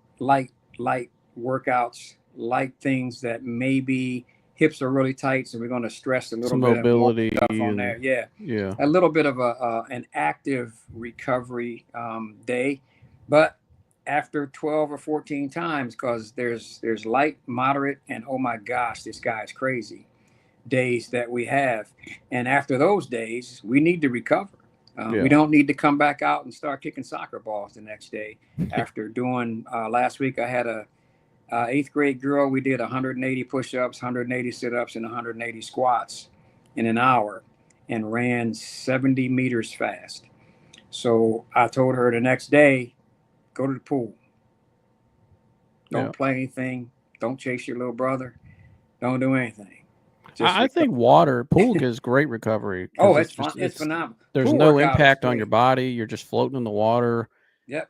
Speaker 2: workouts, light things that maybe hips are really tight, so we're going to stress a little
Speaker 1: Some
Speaker 2: bit more
Speaker 1: mobility
Speaker 2: stuff on
Speaker 1: and
Speaker 2: there. Yeah,
Speaker 1: yeah.
Speaker 2: a little bit of an active recovery day, but after 12 or 14 times, because there's light, moderate, and oh my gosh, this guy's crazy days that we have. And after those days, we need to recover. We
Speaker 1: Yeah.
Speaker 2: don't need to come back out and start kicking soccer balls the next day. After doing last week, I had a eighth grade girl. We did 180 push-ups, 180 sit-ups, and 180 squats in an hour, and ran 70 meters fast. So I told her the next day, go to the pool. Don't
Speaker 1: Yeah.
Speaker 2: play anything. Don't chase your little brother. Don't do anything. Just
Speaker 1: I
Speaker 2: recover.
Speaker 1: think pool gives great recovery
Speaker 2: Oh,
Speaker 1: because
Speaker 2: it's fun. It's phenomenal.
Speaker 1: there's
Speaker 2: Pool
Speaker 1: no
Speaker 2: workout is
Speaker 1: impact on your
Speaker 2: great.
Speaker 1: body. You're just floating in the water.
Speaker 2: Yep.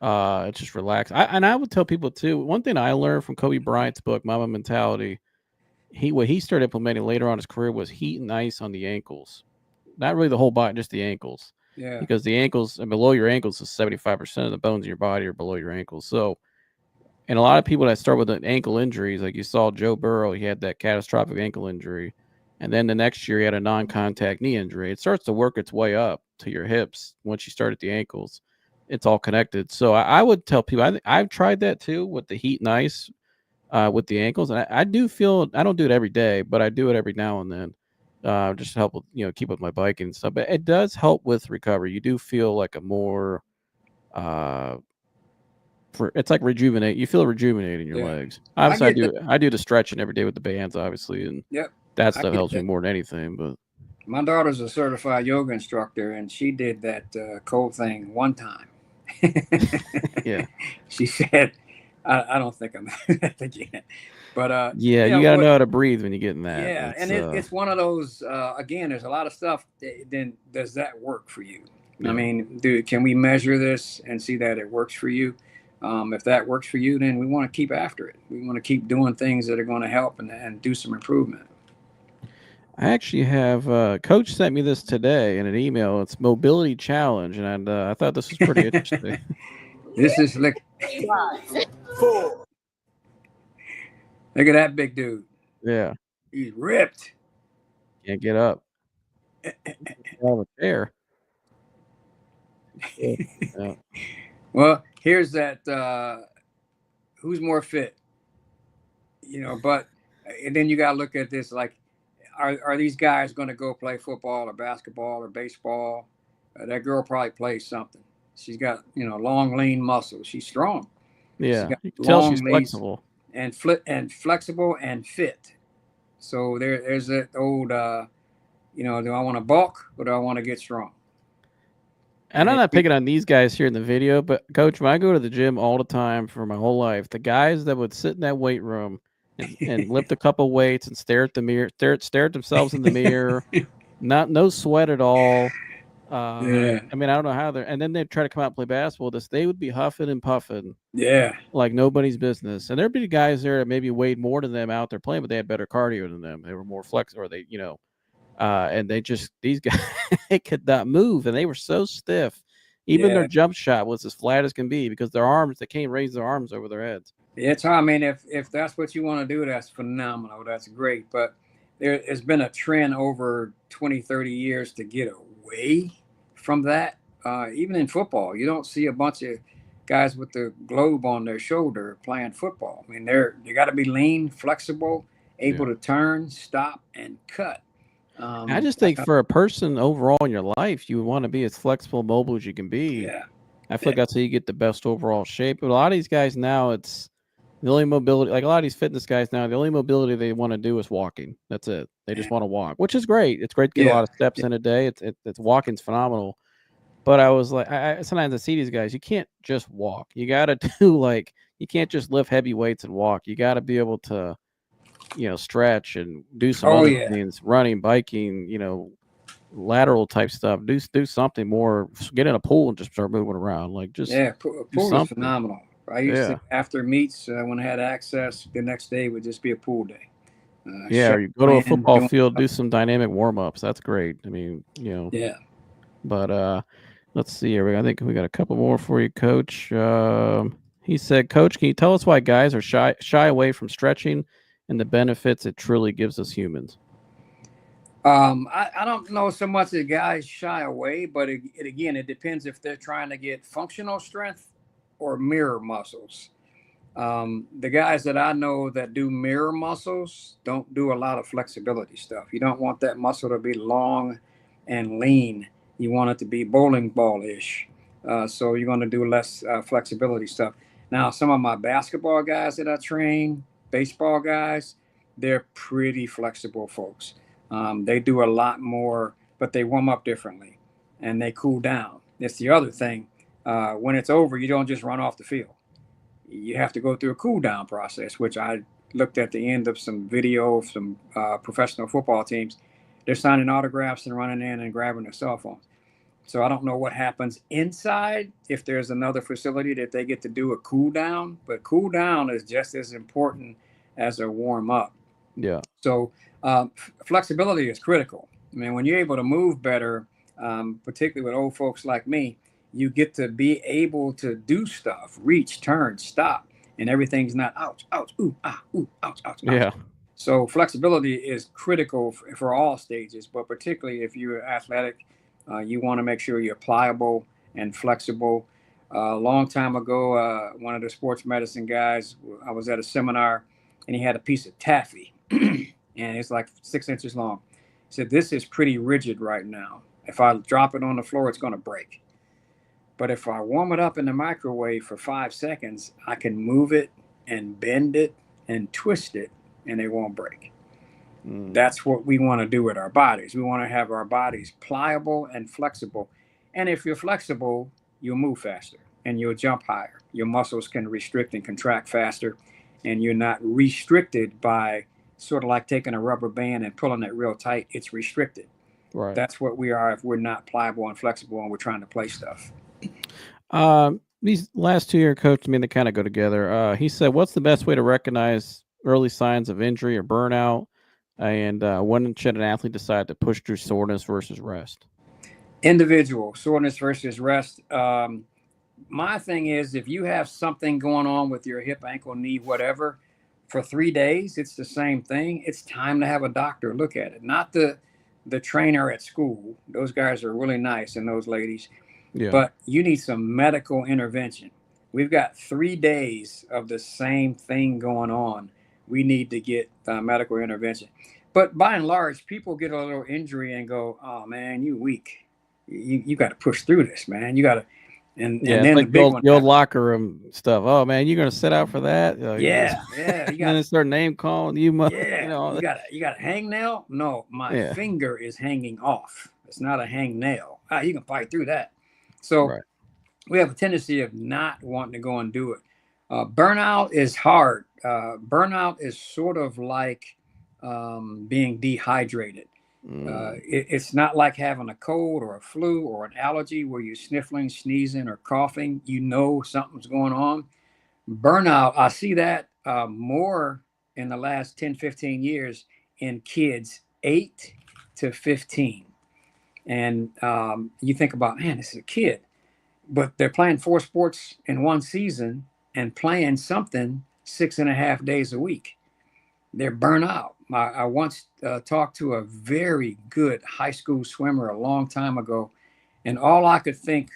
Speaker 1: It's just relaxed. I would tell people too. One thing I learned from Kobe Bryant's book, Mama Mentality, what he started implementing later on in his career was heat and ice on the ankles, not really the whole body, just the ankles.
Speaker 2: Yeah.
Speaker 1: Because the ankles and below your ankles is 75% of the bones in your body are below your ankles. So, and a lot of people that start with ankle injuries, like you saw Joe Burrow, he had that catastrophic ankle injury. And then the next year he had a non-contact knee injury. It starts to work its way up to your hips once you start at the ankles. It's all connected. So I would tell people, I've tried that too with the heat and ice with the ankles. And I do feel, I don't do it every day, but I do it every now and then just to help with, keep with my biking and stuff. But it does help with recovery. You do feel like a more, it's like rejuvenate. You feel rejuvenated in your
Speaker 2: Yeah.
Speaker 1: legs.
Speaker 2: I
Speaker 1: Obviously,
Speaker 2: get that.
Speaker 1: I do the stretching every day with the bands, obviously, and
Speaker 2: Yep.
Speaker 1: that
Speaker 2: I
Speaker 1: stuff
Speaker 2: get
Speaker 1: helps me
Speaker 2: that.
Speaker 1: more than anything. But
Speaker 2: My daughter's a certified yoga instructor, and she did that cold thing one time.
Speaker 1: yeah,
Speaker 2: She said, I don't think I'm that again. But
Speaker 1: yeah, you got to know how to breathe when you get in that.
Speaker 2: yeah, and it's one of those. Again, there's a lot of stuff. Then does that work for you? I
Speaker 1: Yeah.
Speaker 2: mean, dude, can we measure this and see that it works for you? If that works for you, then we want to keep after it. We want to keep doing things that are going to help and do some improvement.
Speaker 1: I actually have Coach sent me this today in an email. It's mobility challenge, and I thought this was pretty interesting.
Speaker 2: This is look at that big dude.
Speaker 1: Yeah,
Speaker 2: He's ripped.
Speaker 1: can't get up. Out of a chair. Yeah.
Speaker 2: Well, here's that. Who's more fit? But and then you got to look at this like, are these guys going to go play football or basketball or baseball? That girl probably plays something. She's got long, lean muscles. She's strong.
Speaker 1: Yeah,
Speaker 2: She's got
Speaker 1: you can tell she's
Speaker 2: lean
Speaker 1: flexible.
Speaker 2: and flexible and fit. So there's that old, do I want to bulk or do I want to get strong?
Speaker 1: And I'm not picking on these guys here in the video, but Coach, when I go to the gym all the time for my whole life, the guys that would sit in that weight room and lift a couple weights and stare at the mirror, stare at themselves in the mirror, no sweat at all.
Speaker 2: Yeah.
Speaker 1: I mean, I don't know how they're, and then they'd try to come out and play basketball. They would be huffing and puffing.
Speaker 2: Yeah.
Speaker 1: Like nobody's business. And there'd be guys there that maybe weighed more than them out there playing, but they had better cardio than them. They were more flexible, or they, and these guys they could not move, and they were so stiff. Even their jump shot was as flat as can be because their arms, they can't raise their arms over their heads.
Speaker 2: It's hard. I mean, if that's what you want to do, that's phenomenal. That's great. But there has been a trend over 20, 30 years to get away from that. Even in football, you don't see a bunch of guys with the globe on their shoulder playing football. I mean, they got to be lean, flexible, able to turn, stop, and cut.
Speaker 1: I just think for a person overall in your life, you want to be as flexible, mobile as you can be.
Speaker 2: Yeah.
Speaker 1: I feel like that's how you get the best overall shape. But a lot of these guys now, it's the only mobility, like a lot of these fitness guys now, the only mobility they want to do is walking. That's it. They just want to walk, which is great. It's great to get a lot of steps in a day. It's walking's phenomenal. But I was like, sometimes I see these guys, you can't just walk. You got to do you can't just lift heavy weights and walk. You got to be able to, stretch and do some other things, running, biking, lateral type stuff. Do something more. Get in a pool and just start moving around.
Speaker 2: Pool is phenomenal. I used to, after meets, when I had access, the next day would just be a pool day.
Speaker 1: Or you go to a football field, do some dynamic warm ups. That's great. I mean,
Speaker 2: Yeah.
Speaker 1: But let's see here. I think we got a couple more for you, Coach. He said, Coach, can you tell us why guys are shy away from stretching and the benefits it truly gives us humans?
Speaker 2: I don't know so much that guys shy away, but it depends if they're trying to get functional strength or mirror muscles. The guys that I know that do mirror muscles don't do a lot of flexibility stuff. You don't want that muscle to be long and lean. You want it to be bowling ball-ish. So you're going to do less flexibility stuff. Now, some of my basketball guys that I train, baseball guys, they're pretty flexible folks. They do a lot more, but they warm up differently and they cool down. That's the other thing. When it's over, you don't just run off the field. You have to go through a cool down process, which I looked at the end of some video of some professional football teams. They're signing autographs and running in and grabbing their cell phones. So I don't know what happens inside if there's another facility that they get to do a cool down, but cool down is just as important as a warm up.
Speaker 1: Yeah.
Speaker 2: So flexibility is critical. I mean, when you're able to move better, particularly with old folks like me, you get to be able to do stuff, reach, turn, stop, and everything's not ouch, ouch, ooh, ah, ooh, ouch, ouch, ouch.
Speaker 1: Yeah.
Speaker 2: So flexibility is critical for all stages, but particularly if you're athletic, you want to make sure you're pliable and flexible. A long time ago, one of the sports medicine guys, I was at a seminar, and he had a piece of taffy, and it's like 6 inches long. He said, "This is pretty rigid right now. If I drop it on the floor, it's going to break. But if I warm it up in the microwave for 5 seconds, I can move it and bend it and twist it, and it won't break." That's what we want to do with our bodies. We want to have our bodies pliable and flexible. And if you're flexible, you'll move faster and you'll jump higher. Your muscles can restrict and contract faster, and you're not restricted by sort of like taking a rubber band and pulling it real tight. It's restricted.
Speaker 1: Right.
Speaker 2: That's what we are if we're not pliable and flexible and we're trying to play stuff.
Speaker 1: These last 2 year coach, I mean, they kind of go together. He said, "What's the best way to recognize early signs of injury or burnout, and when should an athlete decide to push through soreness versus rest?"
Speaker 2: Individual soreness versus rest. My thing is, if you have something going on with your hip, ankle, knee, whatever, for 3 days, it's the same thing. It's time to have a doctor look at it, not the trainer at school. Those guys are really nice, and those ladies.
Speaker 1: Yeah.
Speaker 2: But you need some medical intervention. We've got 3 days of the same thing going on. We need to get medical intervention. But by and large, people get a little injury and go, "Oh man, you weak. You got to push through this, man. You got to." And
Speaker 1: Yeah, it's
Speaker 2: then the
Speaker 1: like
Speaker 2: big one
Speaker 1: the old
Speaker 2: happens.
Speaker 1: locker room stuff. "Oh man, you're gonna sit out for that?"
Speaker 2: Yeah, you
Speaker 1: And then
Speaker 2: got
Speaker 1: they start name calling you.
Speaker 2: yeah, you got a hangnail. No, my
Speaker 1: Yeah.
Speaker 2: finger is hanging off. It's not a hangnail. You can fight through that. So
Speaker 1: Right.
Speaker 2: we have a tendency of not wanting to go and do it. Burnout is hard. Burnout is sort of like being dehydrated. It's not like having a cold or a flu or an allergy where you're sniffling, sneezing, or coughing. You know something's going on. Burnout, I see that more in the last 10, 15 years in kids 8 to 15. And you think about, man, this is a kid, but they're playing 4 sports in one season and playing something 6.5 days a week. They're burnt out. I once talked to a very good high school swimmer a long time ago, and all I could think,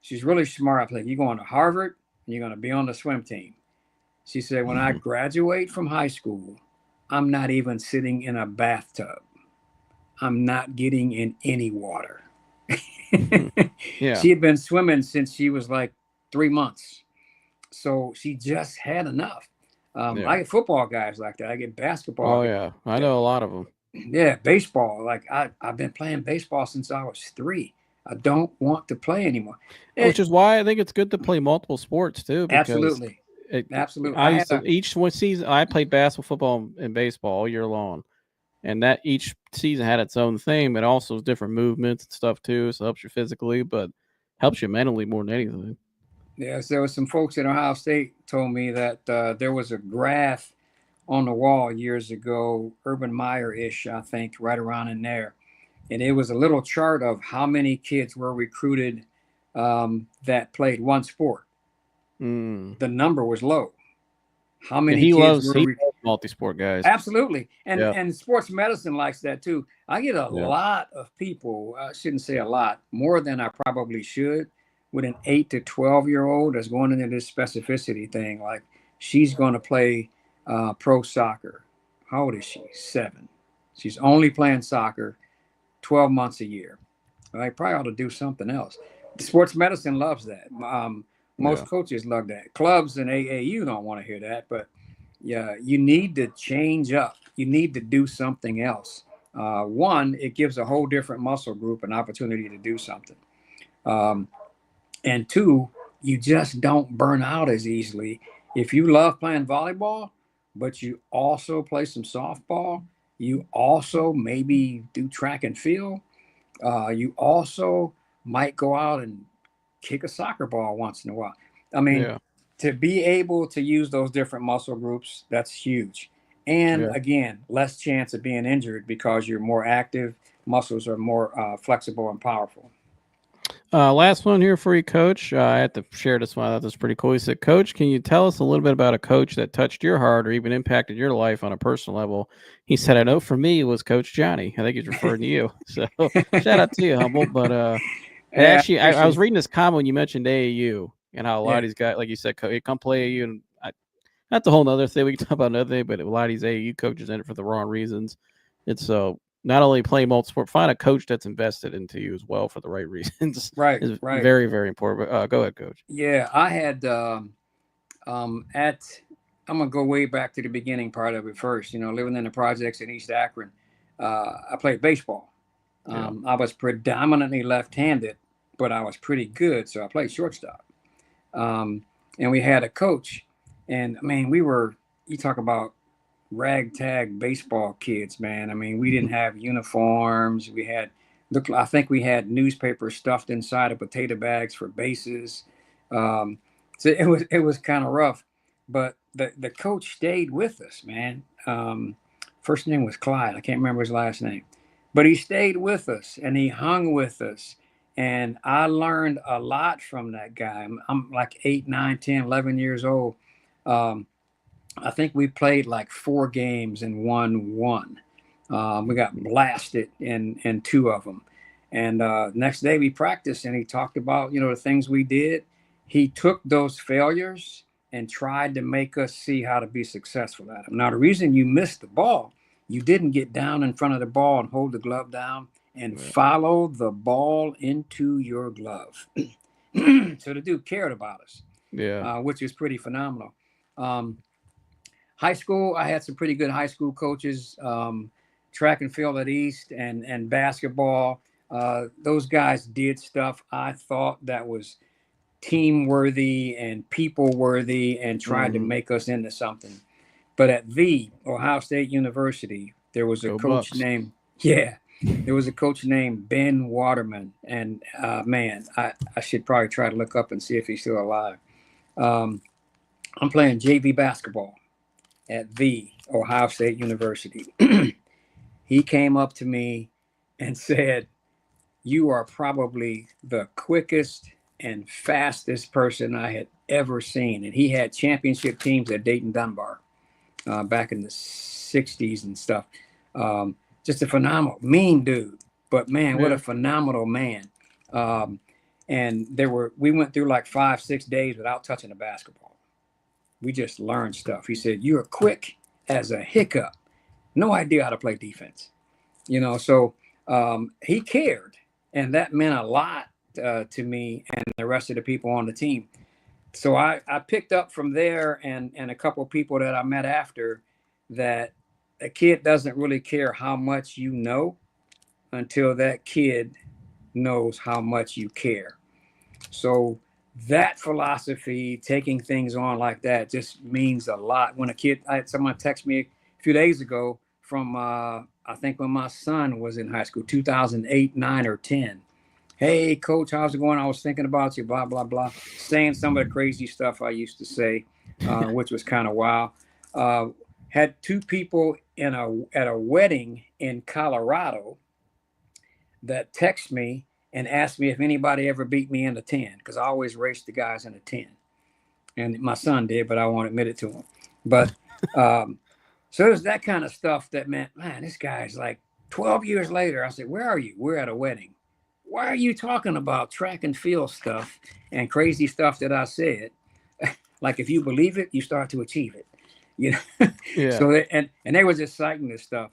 Speaker 2: she's really smart. I was like, "You're going to Harvard and you're going to be on the swim team." She said, "When I graduate from high school, I'm not even sitting in a bathtub. I'm not getting in any water."
Speaker 1: Yeah.
Speaker 2: She had been swimming since she was like 3 months. So she just had enough.
Speaker 1: Yeah.
Speaker 2: I get football guys like that. I get basketball
Speaker 1: Oh
Speaker 2: guys.
Speaker 1: yeah, I know a lot of them.
Speaker 2: Yeah, baseball. Like I've been playing baseball since I was 3. I don't want to play anymore.
Speaker 1: Which is why I think it's good to play multiple sports too, because
Speaker 2: Absolutely.
Speaker 1: it,
Speaker 2: Absolutely.
Speaker 1: I used to each one season I played basketball, football, and baseball all year long, and that each season had its own thing, but also different movements and stuff too. So it helps you physically, but helps you mentally more than anything.
Speaker 2: Yes, there was some folks at Ohio State told me that there was a graph on the wall years ago, Urban Meyer-ish, I think, right around in there. And it was a little chart of how many kids were recruited that played one sport. The number was low. How
Speaker 1: Yeah,
Speaker 2: many
Speaker 1: he
Speaker 2: kids
Speaker 1: loves
Speaker 2: were
Speaker 1: multi-sport guys.
Speaker 2: Absolutely.
Speaker 1: Yeah.
Speaker 2: And sports medicine likes that too. I get a
Speaker 1: Yeah.
Speaker 2: lot of people, I shouldn't say a lot, more than I probably should, with an 8 to 12-year-old that's going into this specificity thing. Like she's going to play pro soccer. How old is she? 7. She's only playing soccer 12 months a year. I probably ought to do something else. Sports medicine loves that. Most coaches love that. Clubs and AAU don't want to hear that, but yeah, you need to change up. You need to do something else. One, it gives a whole different muscle group an opportunity to do something. And two, you just don't burn out as easily. If you love playing volleyball, but you also play some softball, you also maybe do track and field, you also might go out and kick a soccer ball once in a while. I mean, to be able to use those different muscle groups, that's huge. And again, less chance of being injured because you're more active, muscles are more flexible and powerful.
Speaker 1: Last one here for you, Coach. I had to share this one. I thought this was pretty cool. He said, "Coach, can you tell us a little bit about a coach that touched your heart or even impacted your life on a personal level?" He said, "I know for me it was Coach Johnny." I think he's referring to you. So shout out to you, Humble. But actually, I was reading this comment when you mentioned AAU and how a lot of these guys, like you said, come play AAU. And that's a whole other thing. We can talk about another thing, but a lot of these AAU coaches in it for the wrong reasons. It's so not only play multiple sport, find a coach that's invested into you as well for the right reasons.
Speaker 2: Right,
Speaker 1: is
Speaker 2: right.
Speaker 1: Very, very important. But go ahead, Coach.
Speaker 2: Yeah, I had I'm gonna go way back to the beginning part of it first. Living in the projects in East Akron, I played baseball. I was predominantly left-handed, but I was pretty good, so I played shortstop. And we had a coach, and I mean, you talk about ragtag baseball kids, man. I mean, we didn't have uniforms. I think we had newspapers stuffed inside of potato bags for bases. So it was kind of rough, but the coach stayed with us, man. First name was Clyde. I can't remember his last name, but he stayed with us and he hung with us. And I learned a lot from that guy. I'm like 8, 9, 10, 11 years old. I think we played like 4 games and won 1. We got blasted in 2 of them. And next day we practiced and he talked about, the things we did. He took those failures and tried to make us see how to be successful at them. Now, the reason you missed the ball, you didn't get down in front of the ball and hold the glove down and follow the ball into your glove. So the dude cared about us, which is pretty phenomenal. High school, I had some pretty good high school coaches, track and field at East and basketball. Those guys did stuff I thought that was team worthy and people worthy and tried to make us into something. But at the Ohio State University, there was a coach named Ben Waterman. And man, I should probably try to look up and see if he's still alive. I'm playing JV basketball at the Ohio State University. He came up to me and said, "You are probably the quickest and fastest person I had ever seen." And he had championship teams at Dayton Dunbar back in the 60s and stuff. Just a phenomenal, mean dude. But man, what a phenomenal man. And we went through like 5-6 days without touching a basketball. We just learned stuff. He said, "You are quick as a hiccup. No idea how to play defense." So he cared. And that meant a lot to me and the rest of the people on the team. So I picked up from there and a couple of people that I met after that a kid doesn't really care how much you know until that kid knows how much you care. So that philosophy, taking things on like that, just means a lot. When I had someone text me a few days ago from, I think when my son was in high school, 2008, 9, or 10. "Hey, coach, how's it going? I was thinking about you, blah, blah, blah." Saying some of the crazy stuff I used to say, which was kind of wild. Had 2 people at a wedding in Colorado that text me and asked me if anybody ever beat me in a 10, because I always raced the guys in a 10. And my son did, but I won't admit it to him. But so there's that kind of stuff that meant, man, this guy's like 12 years later. I said, "Where are you?" "We're at a wedding." "Why are you talking about track and field stuff and crazy stuff that I said?" Like, if you believe it, you start to achieve it. So and they were just citing this stuff.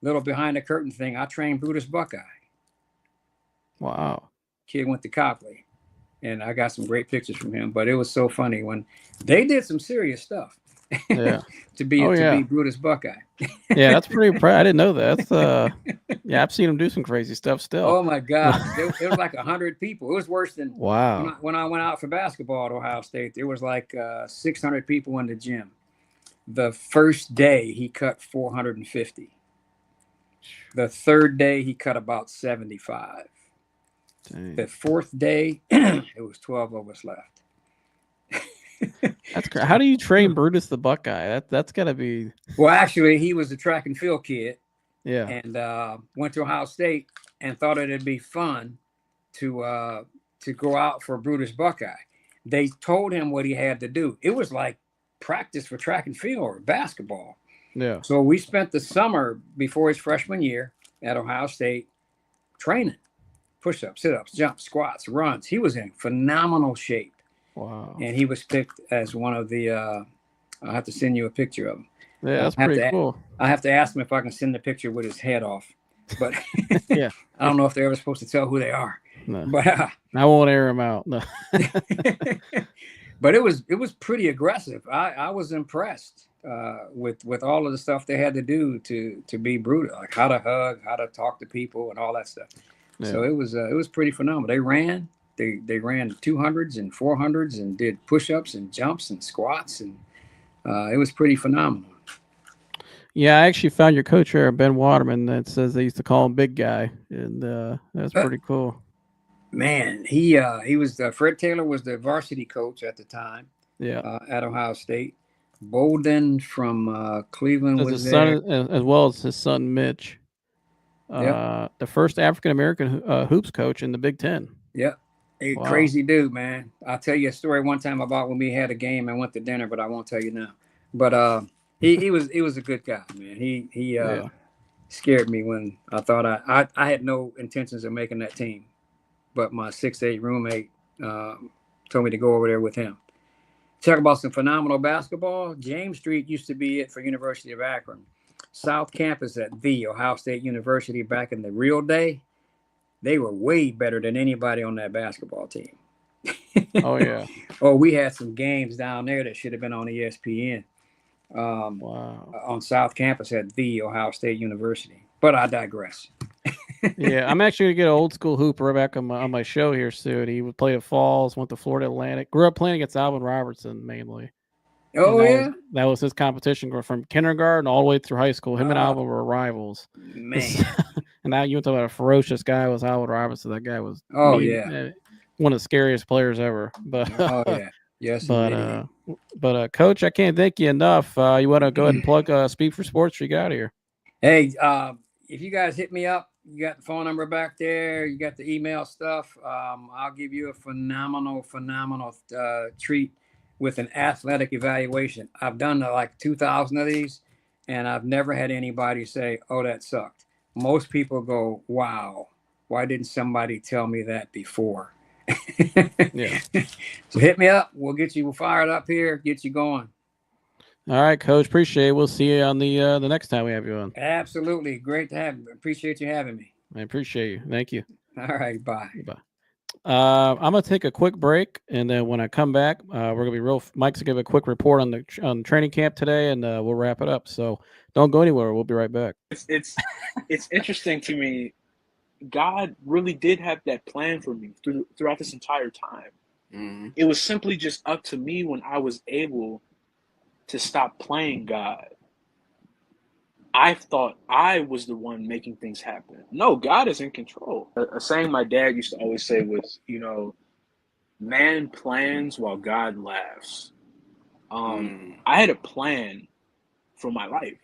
Speaker 2: Little behind the curtain thing. I trained Brutus Buckeye.
Speaker 1: Wow.
Speaker 2: Kid went to Copley, and I got some great pictures from him. But it was so funny when they did some serious stuff. to be Brutus Buckeye.
Speaker 1: Yeah, that's pretty impressive. I didn't know that. That's I've seen him do some crazy stuff still.
Speaker 2: Oh my God, it was like 100 people. It was worse than when I went out for basketball at Ohio State. There was like 600 people in the gym. The first day he cut 450. The third day he cut about 75. Dang. The fourth day it was 12 of us left.
Speaker 1: That's crazy. How do you train Brutus the Buckeye? That's got to be.
Speaker 2: Well, actually, he was a track and field kid.
Speaker 1: Yeah.
Speaker 2: And went to Ohio State and thought it'd be fun to go out for Brutus Buckeye. They told him what he had to do. It was like practice for track and field or basketball.
Speaker 1: Yeah.
Speaker 2: So we spent the summer before his freshman year at Ohio State training. Push-ups, sit-ups, jumps, squats, runs. He was in phenomenal shape.
Speaker 1: Wow.
Speaker 2: And he was picked as one of the I'll have to send you a picture of him.
Speaker 1: Yeah, that's pretty cool.
Speaker 2: I have to ask him if I can send the picture with his head off. But
Speaker 1: yeah,
Speaker 2: I don't know if they're ever supposed to tell who they are.
Speaker 1: No.
Speaker 2: But
Speaker 1: I won't air them out. No.
Speaker 2: But it was pretty aggressive. I was impressed with all of the stuff they had to do to be brutal, like how to hug, how to talk to people, and all that stuff. Yeah. So it was pretty phenomenal. They ran 200s and 400s and did push-ups and jumps and squats, and it was pretty phenomenal.
Speaker 1: Yeah, I actually found your coach here, Ben Waterman, that says they used to call him Big Guy, and that's pretty cool.
Speaker 2: Man, he was Fred Taylor was the varsity coach at the time.
Speaker 1: Yeah.
Speaker 2: At Ohio State. Bolden from Cleveland
Speaker 1: As
Speaker 2: was
Speaker 1: his son,
Speaker 2: there.
Speaker 1: as well as his son Mitch,
Speaker 2: Yep.
Speaker 1: the first African American hoops coach in the Big Ten.
Speaker 2: Yep. A
Speaker 1: Wow.
Speaker 2: crazy dude, man. I'll tell you a story one time about when we had a game and went to dinner, but I won't tell you now. But he was a good guy, man. He
Speaker 1: Yeah.
Speaker 2: scared me when I thought I had no intentions of making that team, but my 6'8" roommate told me to go over there with him. Talk about some phenomenal basketball. James Street used to be it for University of Akron. South Campus at the Ohio State University back in the real day, they were way better than anybody on that basketball team.
Speaker 1: Oh, yeah.
Speaker 2: Oh, we had some games down there that should have been on ESPN.
Speaker 1: Wow.
Speaker 2: On South Campus at the Ohio State University. But I digress.
Speaker 1: Yeah, I'm actually going to get an old school hooper back on my show here soon. He would play at Falls, went to Florida Atlantic, grew up playing against Alvin Robertson mainly.
Speaker 2: Oh, yeah?
Speaker 1: That was his competition from kindergarten all the way through high school. Him and Alvin were rivals.
Speaker 2: Man.
Speaker 1: And now you talk about a ferocious guy was Alvin Robertson. That guy was one of the scariest players ever. But
Speaker 2: oh, yeah. Yes,
Speaker 1: but Coach, I can't thank you enough. You want to go ahead and plug Speak for Sports? You got here.
Speaker 2: Hey, if you guys hit me up, you got the phone number back there. You got the email stuff. I'll give you a phenomenal treat with an athletic evaluation. I've done like 2,000 of these, and I've never had anybody say, "Oh, that sucked." Most people go, "Wow, why didn't somebody tell me that before?"
Speaker 1: Yeah.
Speaker 2: So hit me up. We'll get you fired up here. Get you going.
Speaker 1: All right, Coach. Appreciate it. We'll see you on the next time we have you on.
Speaker 2: Absolutely. Great to have you. Appreciate you having me.
Speaker 1: I appreciate you. Thank you.
Speaker 2: All right. Bye.
Speaker 1: Bye. I'm gonna take a quick break, and then when I come back, we're gonna be real. Mike's gonna give a quick report on the training camp today, and we'll wrap it up. So don't go anywhere. We'll be right back.
Speaker 6: It's interesting to me. God really did have that plan for me throughout this entire time.
Speaker 5: Mm-hmm.
Speaker 6: It was simply just up to me when I was able to stop playing God. I thought I was the one making things happen. No, God is in control. A saying my dad used to always say was, man plans while God laughs. I had a plan for my life.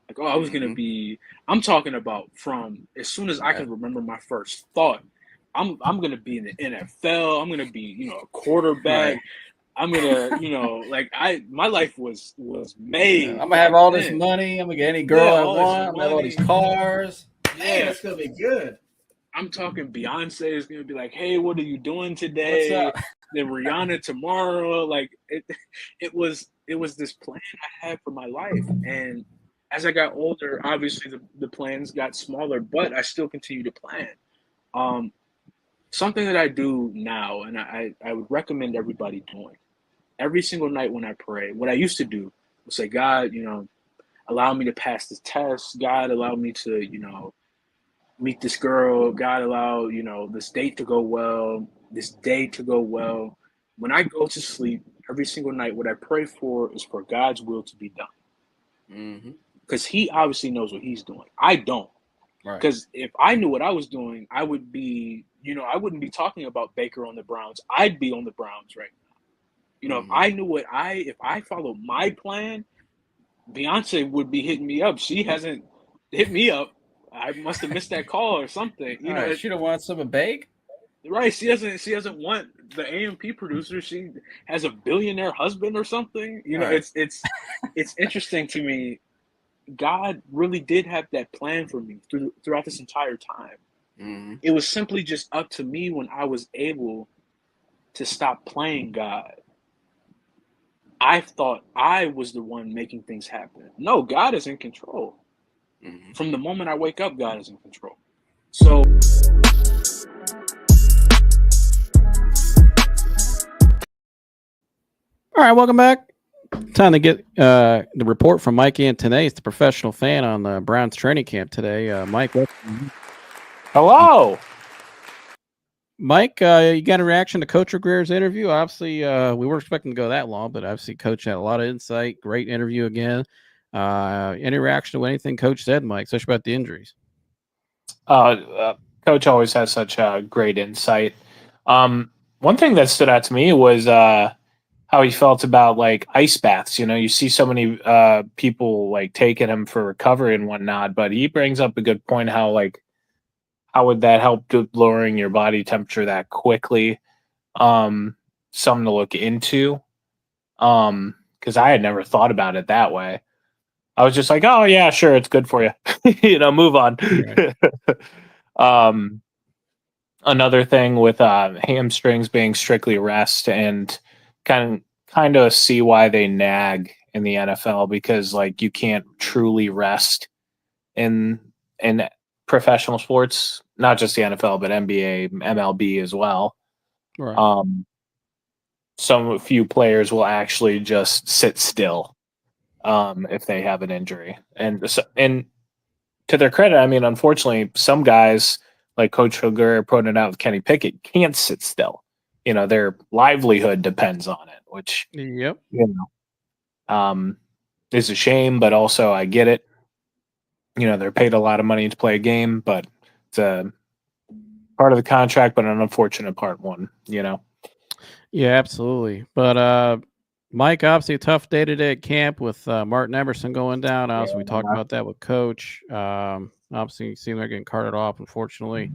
Speaker 6: Like, I was going to be, I'm talking about from as soon as I can remember my first thought, I'm going to be in the NFL. I'm going to be, a quarterback. Right. I'm going to, my life was made.
Speaker 1: I'm going to have all this money. I'm going to get any girl I want. I'm going to have all these cars.
Speaker 6: Yeah.
Speaker 1: That's going to be good.
Speaker 6: I'm talking Beyonce is going to be like, hey, what are you doing today?
Speaker 1: What's up?
Speaker 6: Then Rihanna tomorrow. Like, it was this plan I had for my life. And as I got older, obviously the plans got smaller, but I still continue to plan. Something that I do now, and I would recommend everybody doing, every single night when I pray, what I used to do was say, God, allow me to pass this test. God, allow me to, meet this girl. God, allow, this date to go well, this day to go well. When I go to sleep every single night, what I pray for is for God's will to be done. Because he obviously knows what he's doing. I don't. Because if I knew what I was doing, I would be, I wouldn't be talking about Baker on the Browns. I'd be on the Browns right now. If I knew if I followed my plan, Beyonce would be hitting me up. She hasn't hit me up. I must have missed that call or something.
Speaker 1: She don't want some of Bake?
Speaker 6: Right. She doesn't want the AMP producer. She has a billionaire husband or something. It's interesting to me. God really did have that plan for me throughout this entire time. It was simply just up to me when I was able to stop playing God. I thought I was the one making things happen. No, God is in control. From the moment I wake up, God is in control. So
Speaker 1: all right, welcome back. Time to get the report from Mike Antonis, the professional fan on the Browns training camp today. Mike,
Speaker 4: hello.
Speaker 1: Mike, you got a reaction to Coach Legrair's interview? Obviously, we weren't expecting to go that long, but obviously Coach had a lot of insight. Great interview again. Any reaction to anything Coach said, Mike, especially about the injuries?
Speaker 4: Coach always has such great insight. One thing that stood out to me was how he felt about like ice baths. You know, you see so many people like taking him for recovery and whatnot, but he brings up a good point how would that help to lowering your body temperature that quickly? Something to look into. Because I had never thought about it that way. I was just like, oh yeah, sure, it's good for you. Move on.
Speaker 1: Right.
Speaker 4: Another thing with hamstrings being strictly rest, and kind of see why they nag in the NFL, because like you can't truly rest in professional sports, not just the NFL, but NBA, MLB as well.
Speaker 1: Right.
Speaker 4: Some few players will actually just sit still if they have an injury, and to their credit, I mean, unfortunately, some guys like Coach Legrair pointed out with Kenny Pickett can't sit still. Their livelihood depends on it, which
Speaker 1: Yep.
Speaker 4: is a shame, but also I get it. They're paid a lot of money to play a game, but it's a part of the contract, but an unfortunate part one.
Speaker 1: Yeah, absolutely. But Mike, obviously a tough day today at camp with Martin Emerson going down. Obviously, we talked about that with Coach. Obviously, you see they're getting carted off, unfortunately.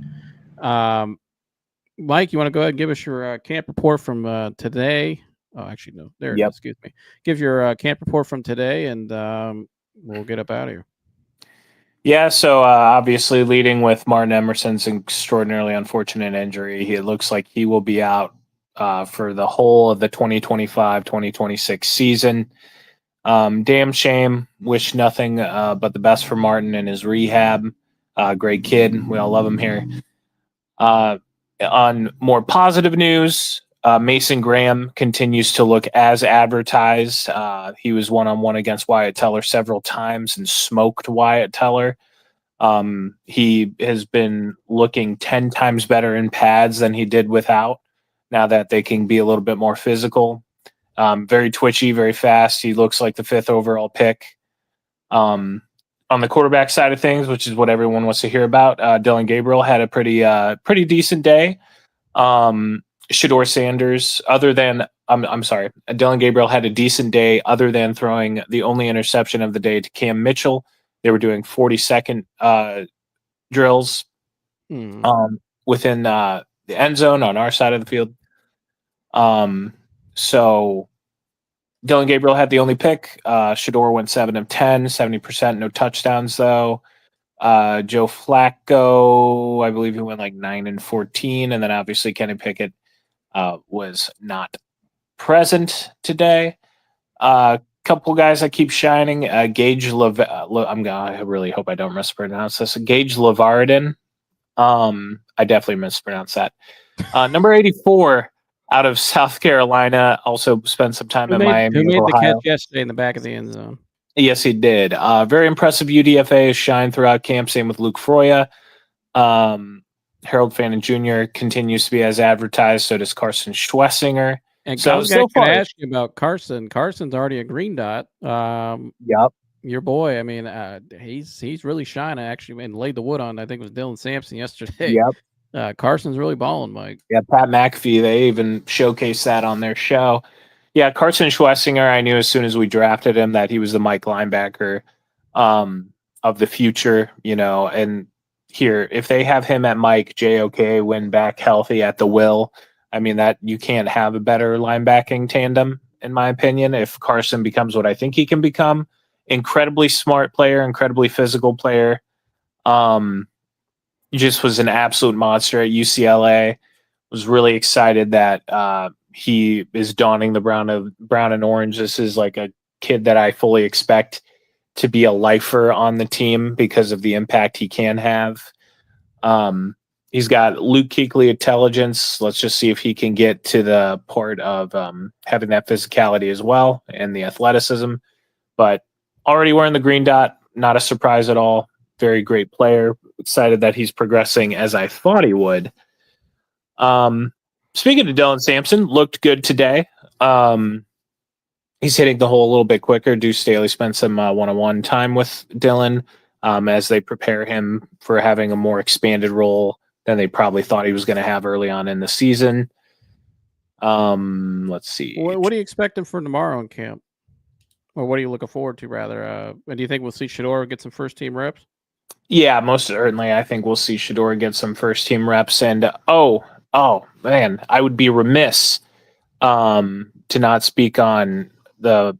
Speaker 1: Mike, you want to go ahead and give us your camp report from today? Oh, actually, no. There it is. Excuse me. Give your camp report from today, and we'll get up out of here.
Speaker 4: Yeah, so obviously leading with Martin Emerson's extraordinarily unfortunate injury. It looks like he will be out for the whole of the 2025-2026 season. Damn shame. Wish nothing but the best for Martin and his rehab. Great kid. We all love him here. On more positive news, Mason Graham continues to look as advertised. He was one-on-one against Wyatt Teller several times and smoked Wyatt Teller. He has been looking 10 times better in pads than he did without, now that they can be a little bit more physical. Very twitchy, very fast. He looks like the 5th overall pick. On the quarterback side of things, which is what everyone wants to hear about, Dylan Gabriel had a pretty decent day. Shedeur Sanders, Dylan Gabriel had a decent day other than throwing the only interception of the day to Cam Mitchell. They were doing 40-second drills within the end zone on our side of the field. So Dylan Gabriel had the only pick. Shedeur went 7 of 10, 70%, no touchdowns though. Joe Flacco, I believe he went like 9 and 14, and then obviously Kenny Pickett was not present today. Couple guys that keep shining. Gage I really hope I don't mispronounce this. Gage Levarden. I definitely mispronounced that. Number 84 out of South Carolina. Also spent some time in Miami.
Speaker 1: Who made
Speaker 4: Ohio.
Speaker 1: the catch yesterday in the back of the end zone?
Speaker 4: Yes, he did. Very impressive UDFA shine throughout camp. Same with Luke Froya. Harold Fannin Jr. continues to be as advertised. So does Carson Schwessinger.
Speaker 1: And
Speaker 4: so
Speaker 1: I was going to ask you about Carson. Carson's already a green dot.
Speaker 4: Yep.
Speaker 1: Your boy. I mean, he's really shining actually, and laid the wood on. I think it was Dylan Sampson yesterday.
Speaker 4: Yep.
Speaker 1: Carson's really balling, Mike.
Speaker 4: Yeah, Pat McAfee. They even showcased that on their show. Yeah, Carson Schwessinger. I knew as soon as we drafted him that he was the Mike linebacker of the future. And here, if they have him at Mike, JOK win back healthy at the will. I mean, that you can't have a better linebacking tandem, in my opinion, if Carson becomes what I think he can become. Incredibly smart player, incredibly physical player. He just was an absolute monster at UCLA. Was really excited that he is donning the brown and orange. This is like a kid that I fully expect to be a lifer on the team because of the impact he can have. He's got Luke Kuechly intelligence. Let's just see if he can get to the part of having that physicality as well and the athleticism. But already wearing the green dot, not a surprise at all. Very great player. Excited that he's progressing as I thought he would. Speaking of Dylan Sampson, looked good today. He's hitting the hole a little bit quicker. Deuce Staley spent some one-on-one time with Dylan as they prepare him for having a more expanded role than they probably thought he was going to have early on in the season. Let's see.
Speaker 1: What are you expecting for tomorrow in camp? Or what are you looking forward to, rather? Do you think we'll see Shedeur get some first-team reps?
Speaker 4: Yeah, most certainly. I think we'll see Shedeur get some first-team reps. And, oh, man, I would be remiss to not speak on the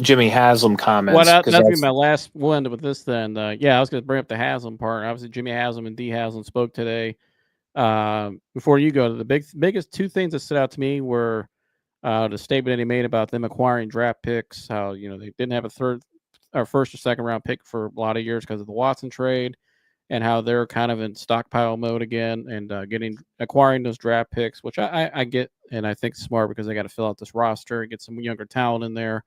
Speaker 4: Jimmy Haslam comments.
Speaker 1: Well, that'd be my last one with this then. Yeah, I was going to bring up the Haslam part. Obviously, Jimmy Haslam and D. Haslam spoke today. Before you go, the biggest two things that stood out to me were the statement that he made about them acquiring draft picks, how they didn't have a first or second round pick for a lot of years because of the Watson trade, and how they're kind of in stockpile mode again and acquiring those draft picks, which I get and I think smart because they got to fill out this roster and get some younger talent in there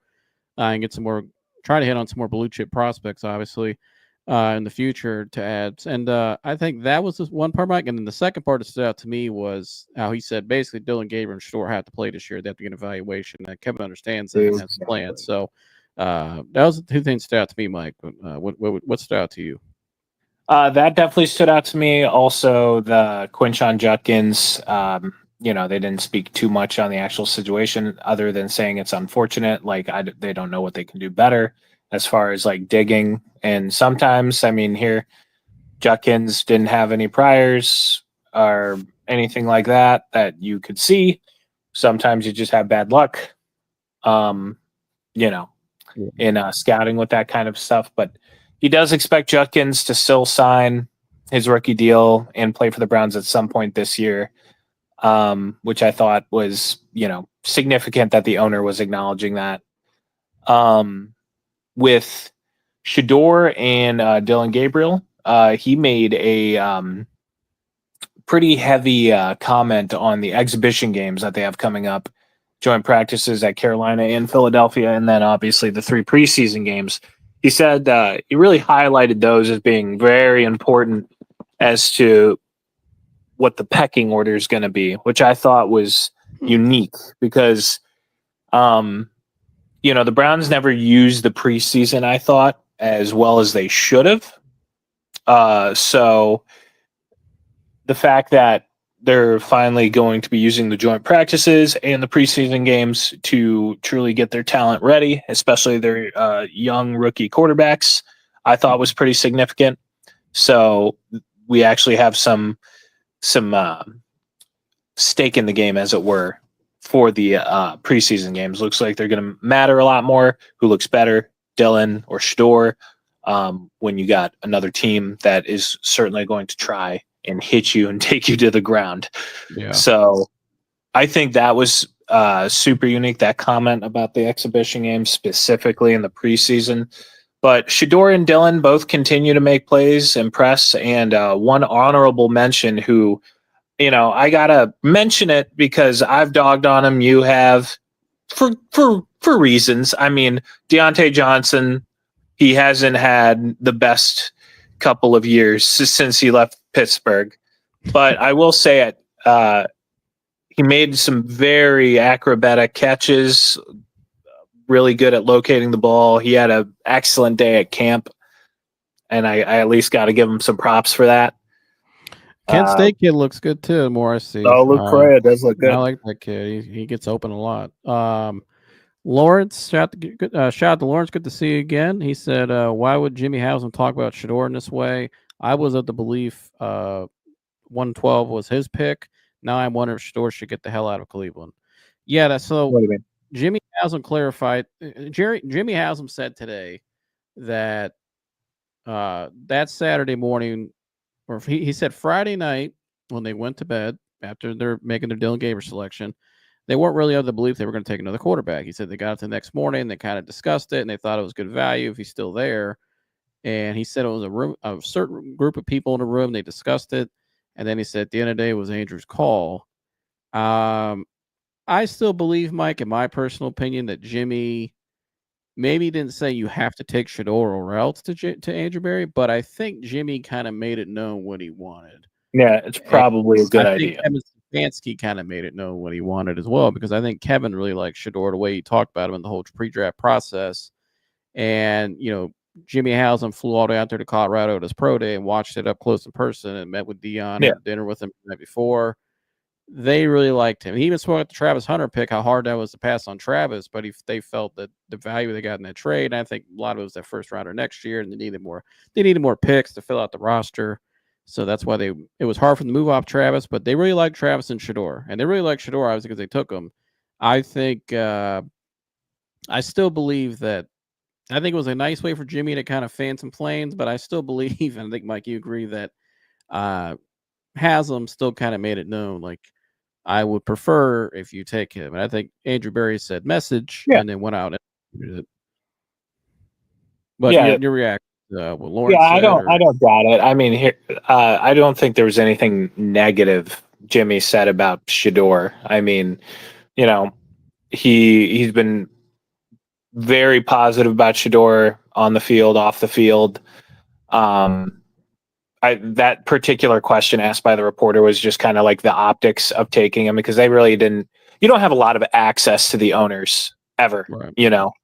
Speaker 1: and get some more, try to hit on some more blue chip prospects, obviously. In the future to add. And I think that was one part, Mike. And then the second part that stood out to me was how he said basically Dylan Gabriel and Shedeur have to play this year. They have to get an evaluation. And Kevin understands that and has a plan. So that was the two things that stood out to me, Mike. What stood out to you?
Speaker 4: That definitely stood out to me. Also, the Quinshon Judkins, they didn't speak too much on the actual situation other than saying it's unfortunate. Like, they don't know what they can do better as far as like digging. And sometimes, here, Judkins didn't have any priors or anything like that you could see. Sometimes you just have bad luck, in scouting with that kind of stuff. But he does expect Judkins to still sign his rookie deal and play for the Browns at some point this year, which I thought was, significant that the owner was acknowledging that. With Shedeur and Dylan Gabriel, he made a pretty heavy comment on the exhibition games that they have coming up, joint practices at Carolina and Philadelphia, and then obviously the 3 preseason games. He said he really highlighted those as being very important as to what the pecking order is going to be, which I thought was unique because the Browns never used the preseason, I thought, as well as they should have. So the fact that they're finally going to be using the joint practices and the preseason games to truly get their talent ready, especially their young rookie quarterbacks, I thought was pretty significant. So we actually have some stake in the game, as it were, for the preseason games. Looks like they're going to matter a lot more. Who looks better, Dylan or Shedeur, when you got another team that is certainly going to try and hit you and take you to the ground.
Speaker 1: Yeah.
Speaker 4: So I think that was super unique, that comment about the exhibition games specifically in the preseason. But Shedeur and Dylan both continue to make plays, impress, and one honorable mention who, I gotta mention it because I've dogged on him. You have, for reasons. Deontay Johnson, he hasn't had the best couple of years since he left Pittsburgh, but I will say it. He made some very acrobatic catches, really good at locating the ball. He had an excellent day at camp, and I at least got to give him some props for that.
Speaker 1: Kent State kid looks good too. The more I see,
Speaker 4: Luke Correa does look good.
Speaker 1: I like that kid. He gets open a lot. Lawrence, shout out to Lawrence. Good to see you again. He said, "Why would Jimmy Haslam talk about Shedeur in this way? I was of the belief 112 was his pick. Now I'm wondering if Shedeur should get the hell out of Cleveland." Yeah, that's so.
Speaker 4: What do you mean?
Speaker 1: Jimmy Haslam clarified. Jimmy Haslam said today that that Saturday morning, or he said Friday night when they went to bed after they're making their Dylan Gabriel selection, they weren't really of the belief they were going to take another quarterback. He said they got it the next morning, they kind of discussed it, and they thought it was good value if he's still there. And he said it was a certain group of people in the room. They discussed it, and then he said at the end of the day it was Andrew's call. I still believe, Mike, in my personal opinion, that Jimmy maybe didn't say you have to take Shedeur or else to Andrew Berry, but I think Jimmy kind of made it known what he wanted.
Speaker 4: Yeah, it's probably a good idea.
Speaker 1: Kevin Stefanski kind of made it known what he wanted as well, because I think Kevin really liked Shedeur, the way he talked about him in the whole pre-draft process. And, Jimmy Haslam flew all the way out there to Colorado at his pro day and watched it up close in person and met with Dion,
Speaker 4: Yeah.
Speaker 1: had dinner with him the night before. They really liked him. He even spoke at the Travis Hunter pick how hard that was to pass on Travis, but they felt that the value they got in that trade, and I think a lot of it was that first rounder next year, and they needed more picks to fill out the roster. So that's why it was hard for them to move off Travis, but they really liked Travis and Shedeur. And they really liked Shedeur, obviously, because they took him. I think I still believe that I think it was a nice way for Jimmy to kind of fan some planes, but I still believe, and I think, Mike, you agree that Haslam still kind of made it known, like, I would prefer if you take him. And I think Andrew Berry said message and then went out and did it. But your reaction, what Lawrence said?
Speaker 4: I don't doubt it. I mean, here, I don't think there was anything negative Jimmy said about Shedeur. I mean, you know, he's been very positive about Shedeur on the field, off the field. That particular question asked by the reporter was just kind of like the optics of taking him, because they really didn't. You don't have a lot of access to the owners ever.
Speaker 1: Right.
Speaker 4: You don't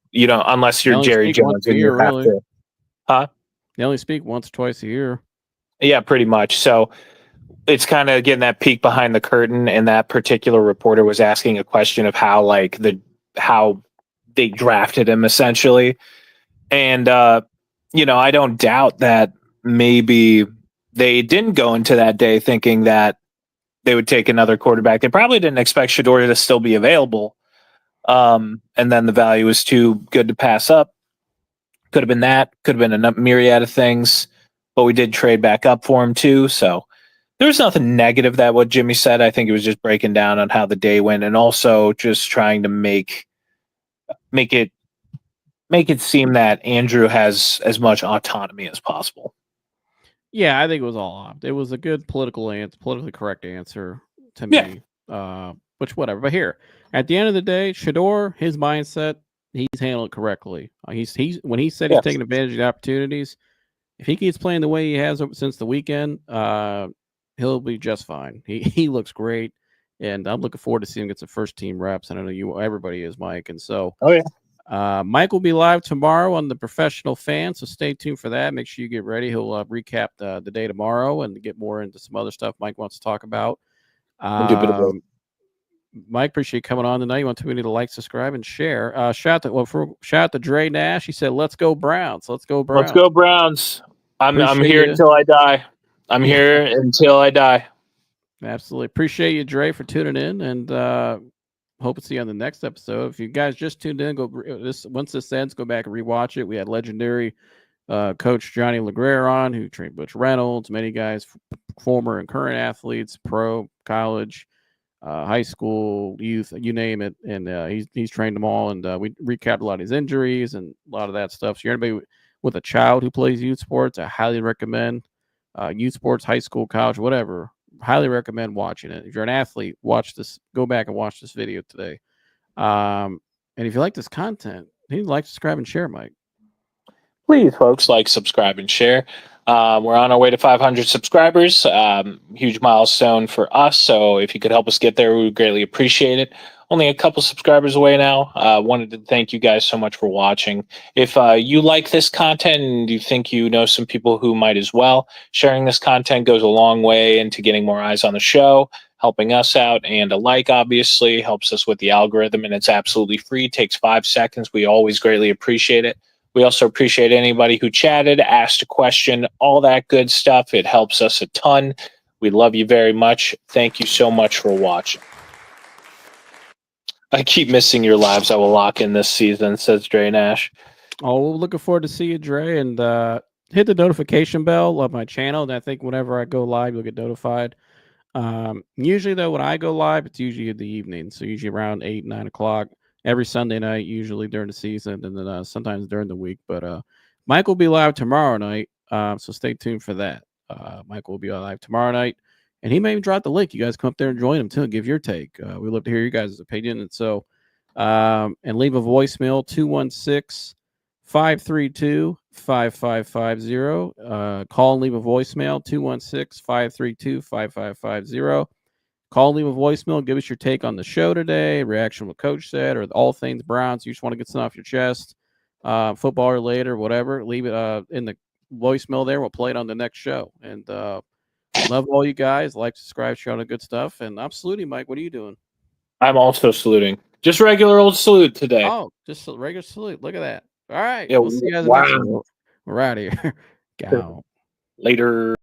Speaker 4: unless you're Jerry Jones and you have to. Huh?
Speaker 1: They only speak once or twice a year.
Speaker 4: Yeah, pretty much. So it's kind of getting that peek behind the curtain, and that particular reporter was asking a question of how they drafted him essentially. And I don't doubt that maybe they didn't go into that day thinking that they would take another quarterback. They probably didn't expect Shedeur to still be available. And then the value was too good to pass up. Could have been that. Could have been a myriad of things. But we did trade back up for him too. So there was nothing negative that what Jimmy said. I think it was just breaking down on how the day went, and also just trying to make it seem that Andrew has as much autonomy as possible.
Speaker 1: Yeah, I think it was all opt. It was a good politically correct answer to me. Which whatever. But here, at the end of the day, Shedeur, his mindset, he's handled it correctly. He's when he said he's taking advantage of the opportunities, if he keeps playing the way he has since the weekend, he'll be just fine. He looks great, and I'm looking forward to seeing him get some first team reps. And I know everybody is, Mike, and so.
Speaker 4: Oh yeah.
Speaker 1: Mike will be live tomorrow on the Professional Fan, so stay tuned for that. Make sure you get ready. He'll recap the day tomorrow and get more into some other stuff Mike wants to talk about. Mike, appreciate you coming on tonight. You want to need to like, subscribe, and share. Shout out to Dre Nash. He said, "Let's go Browns! Let's go Browns!
Speaker 4: Let's go Browns!" I'm here until I die. I'm here until I die.
Speaker 1: Absolutely appreciate you, Dre, for tuning in, and hope to see you on the next episode. If you guys just tuned in, once this ends, go back and rewatch it. We had legendary coach Johnnie Legrair on, who trained Butch Reynolds, many guys, former and current athletes, pro, college, high school, youth, you name it. And he's trained them all. And we recapped a lot of his injuries and a lot of that stuff. So you're anybody with a child who plays youth sports, I highly recommend youth sports, high school, college, whatever. Highly recommend watching it. If you're an athlete, watch this. Go back and watch this video today. And if you like this content, like, subscribe, and share, Mike.
Speaker 4: Please, folks, like, subscribe, and share. We're on our way to 500 subscribers. Huge milestone for us. So if you could help us get there, we would greatly appreciate it. Only a couple subscribers away now. Wanted to thank you guys so much for watching. If you like this content and you think you know some people who might as well, sharing this content goes a long way into getting more eyes on the show, helping us out, and a like obviously helps us with the algorithm, and it's absolutely free. It takes 5 seconds. We always greatly appreciate it. We also appreciate anybody who chatted, asked a question, all that good stuff. It helps us a ton. We love you very much. Thank you so much for watching. I keep missing your lives. I will lock in this season, says Dre Nash.
Speaker 1: Oh, we're looking forward to see you, Dre, and hit the notification bell of my channel. And I think whenever I go live, you'll get notified. Usually, though, when I go live, it's usually in the evening. So usually around 8, 9 o'clock. Every Sunday night, usually during the season, and then sometimes during the week. But Mike will be live tomorrow night, so stay tuned for that. Mike will be live tomorrow night, and he may even drop the link. You guys come up there and join him too, and give your take. We'd love to hear you guys' opinion. And so, and leave a voicemail 216-532-5550. Call and leave a voicemail 216-532-5550. Call, leave a voicemail, give us your take on the show today, reaction to what Coach said, or all things Browns. You just want to get something off your chest. football related or whatever, leave it in the voicemail there. We'll play it on the next show. And love all you guys. Like, subscribe, share all the good stuff. And I'm saluting, Mike. What are you doing?
Speaker 4: I'm also saluting. Just regular old salute today.
Speaker 1: Oh, just a regular salute. Look at that. All right.
Speaker 4: Yeah,
Speaker 1: We'll see you guys in the next
Speaker 4: wow.
Speaker 1: one. We're out of here. Go.
Speaker 4: Later.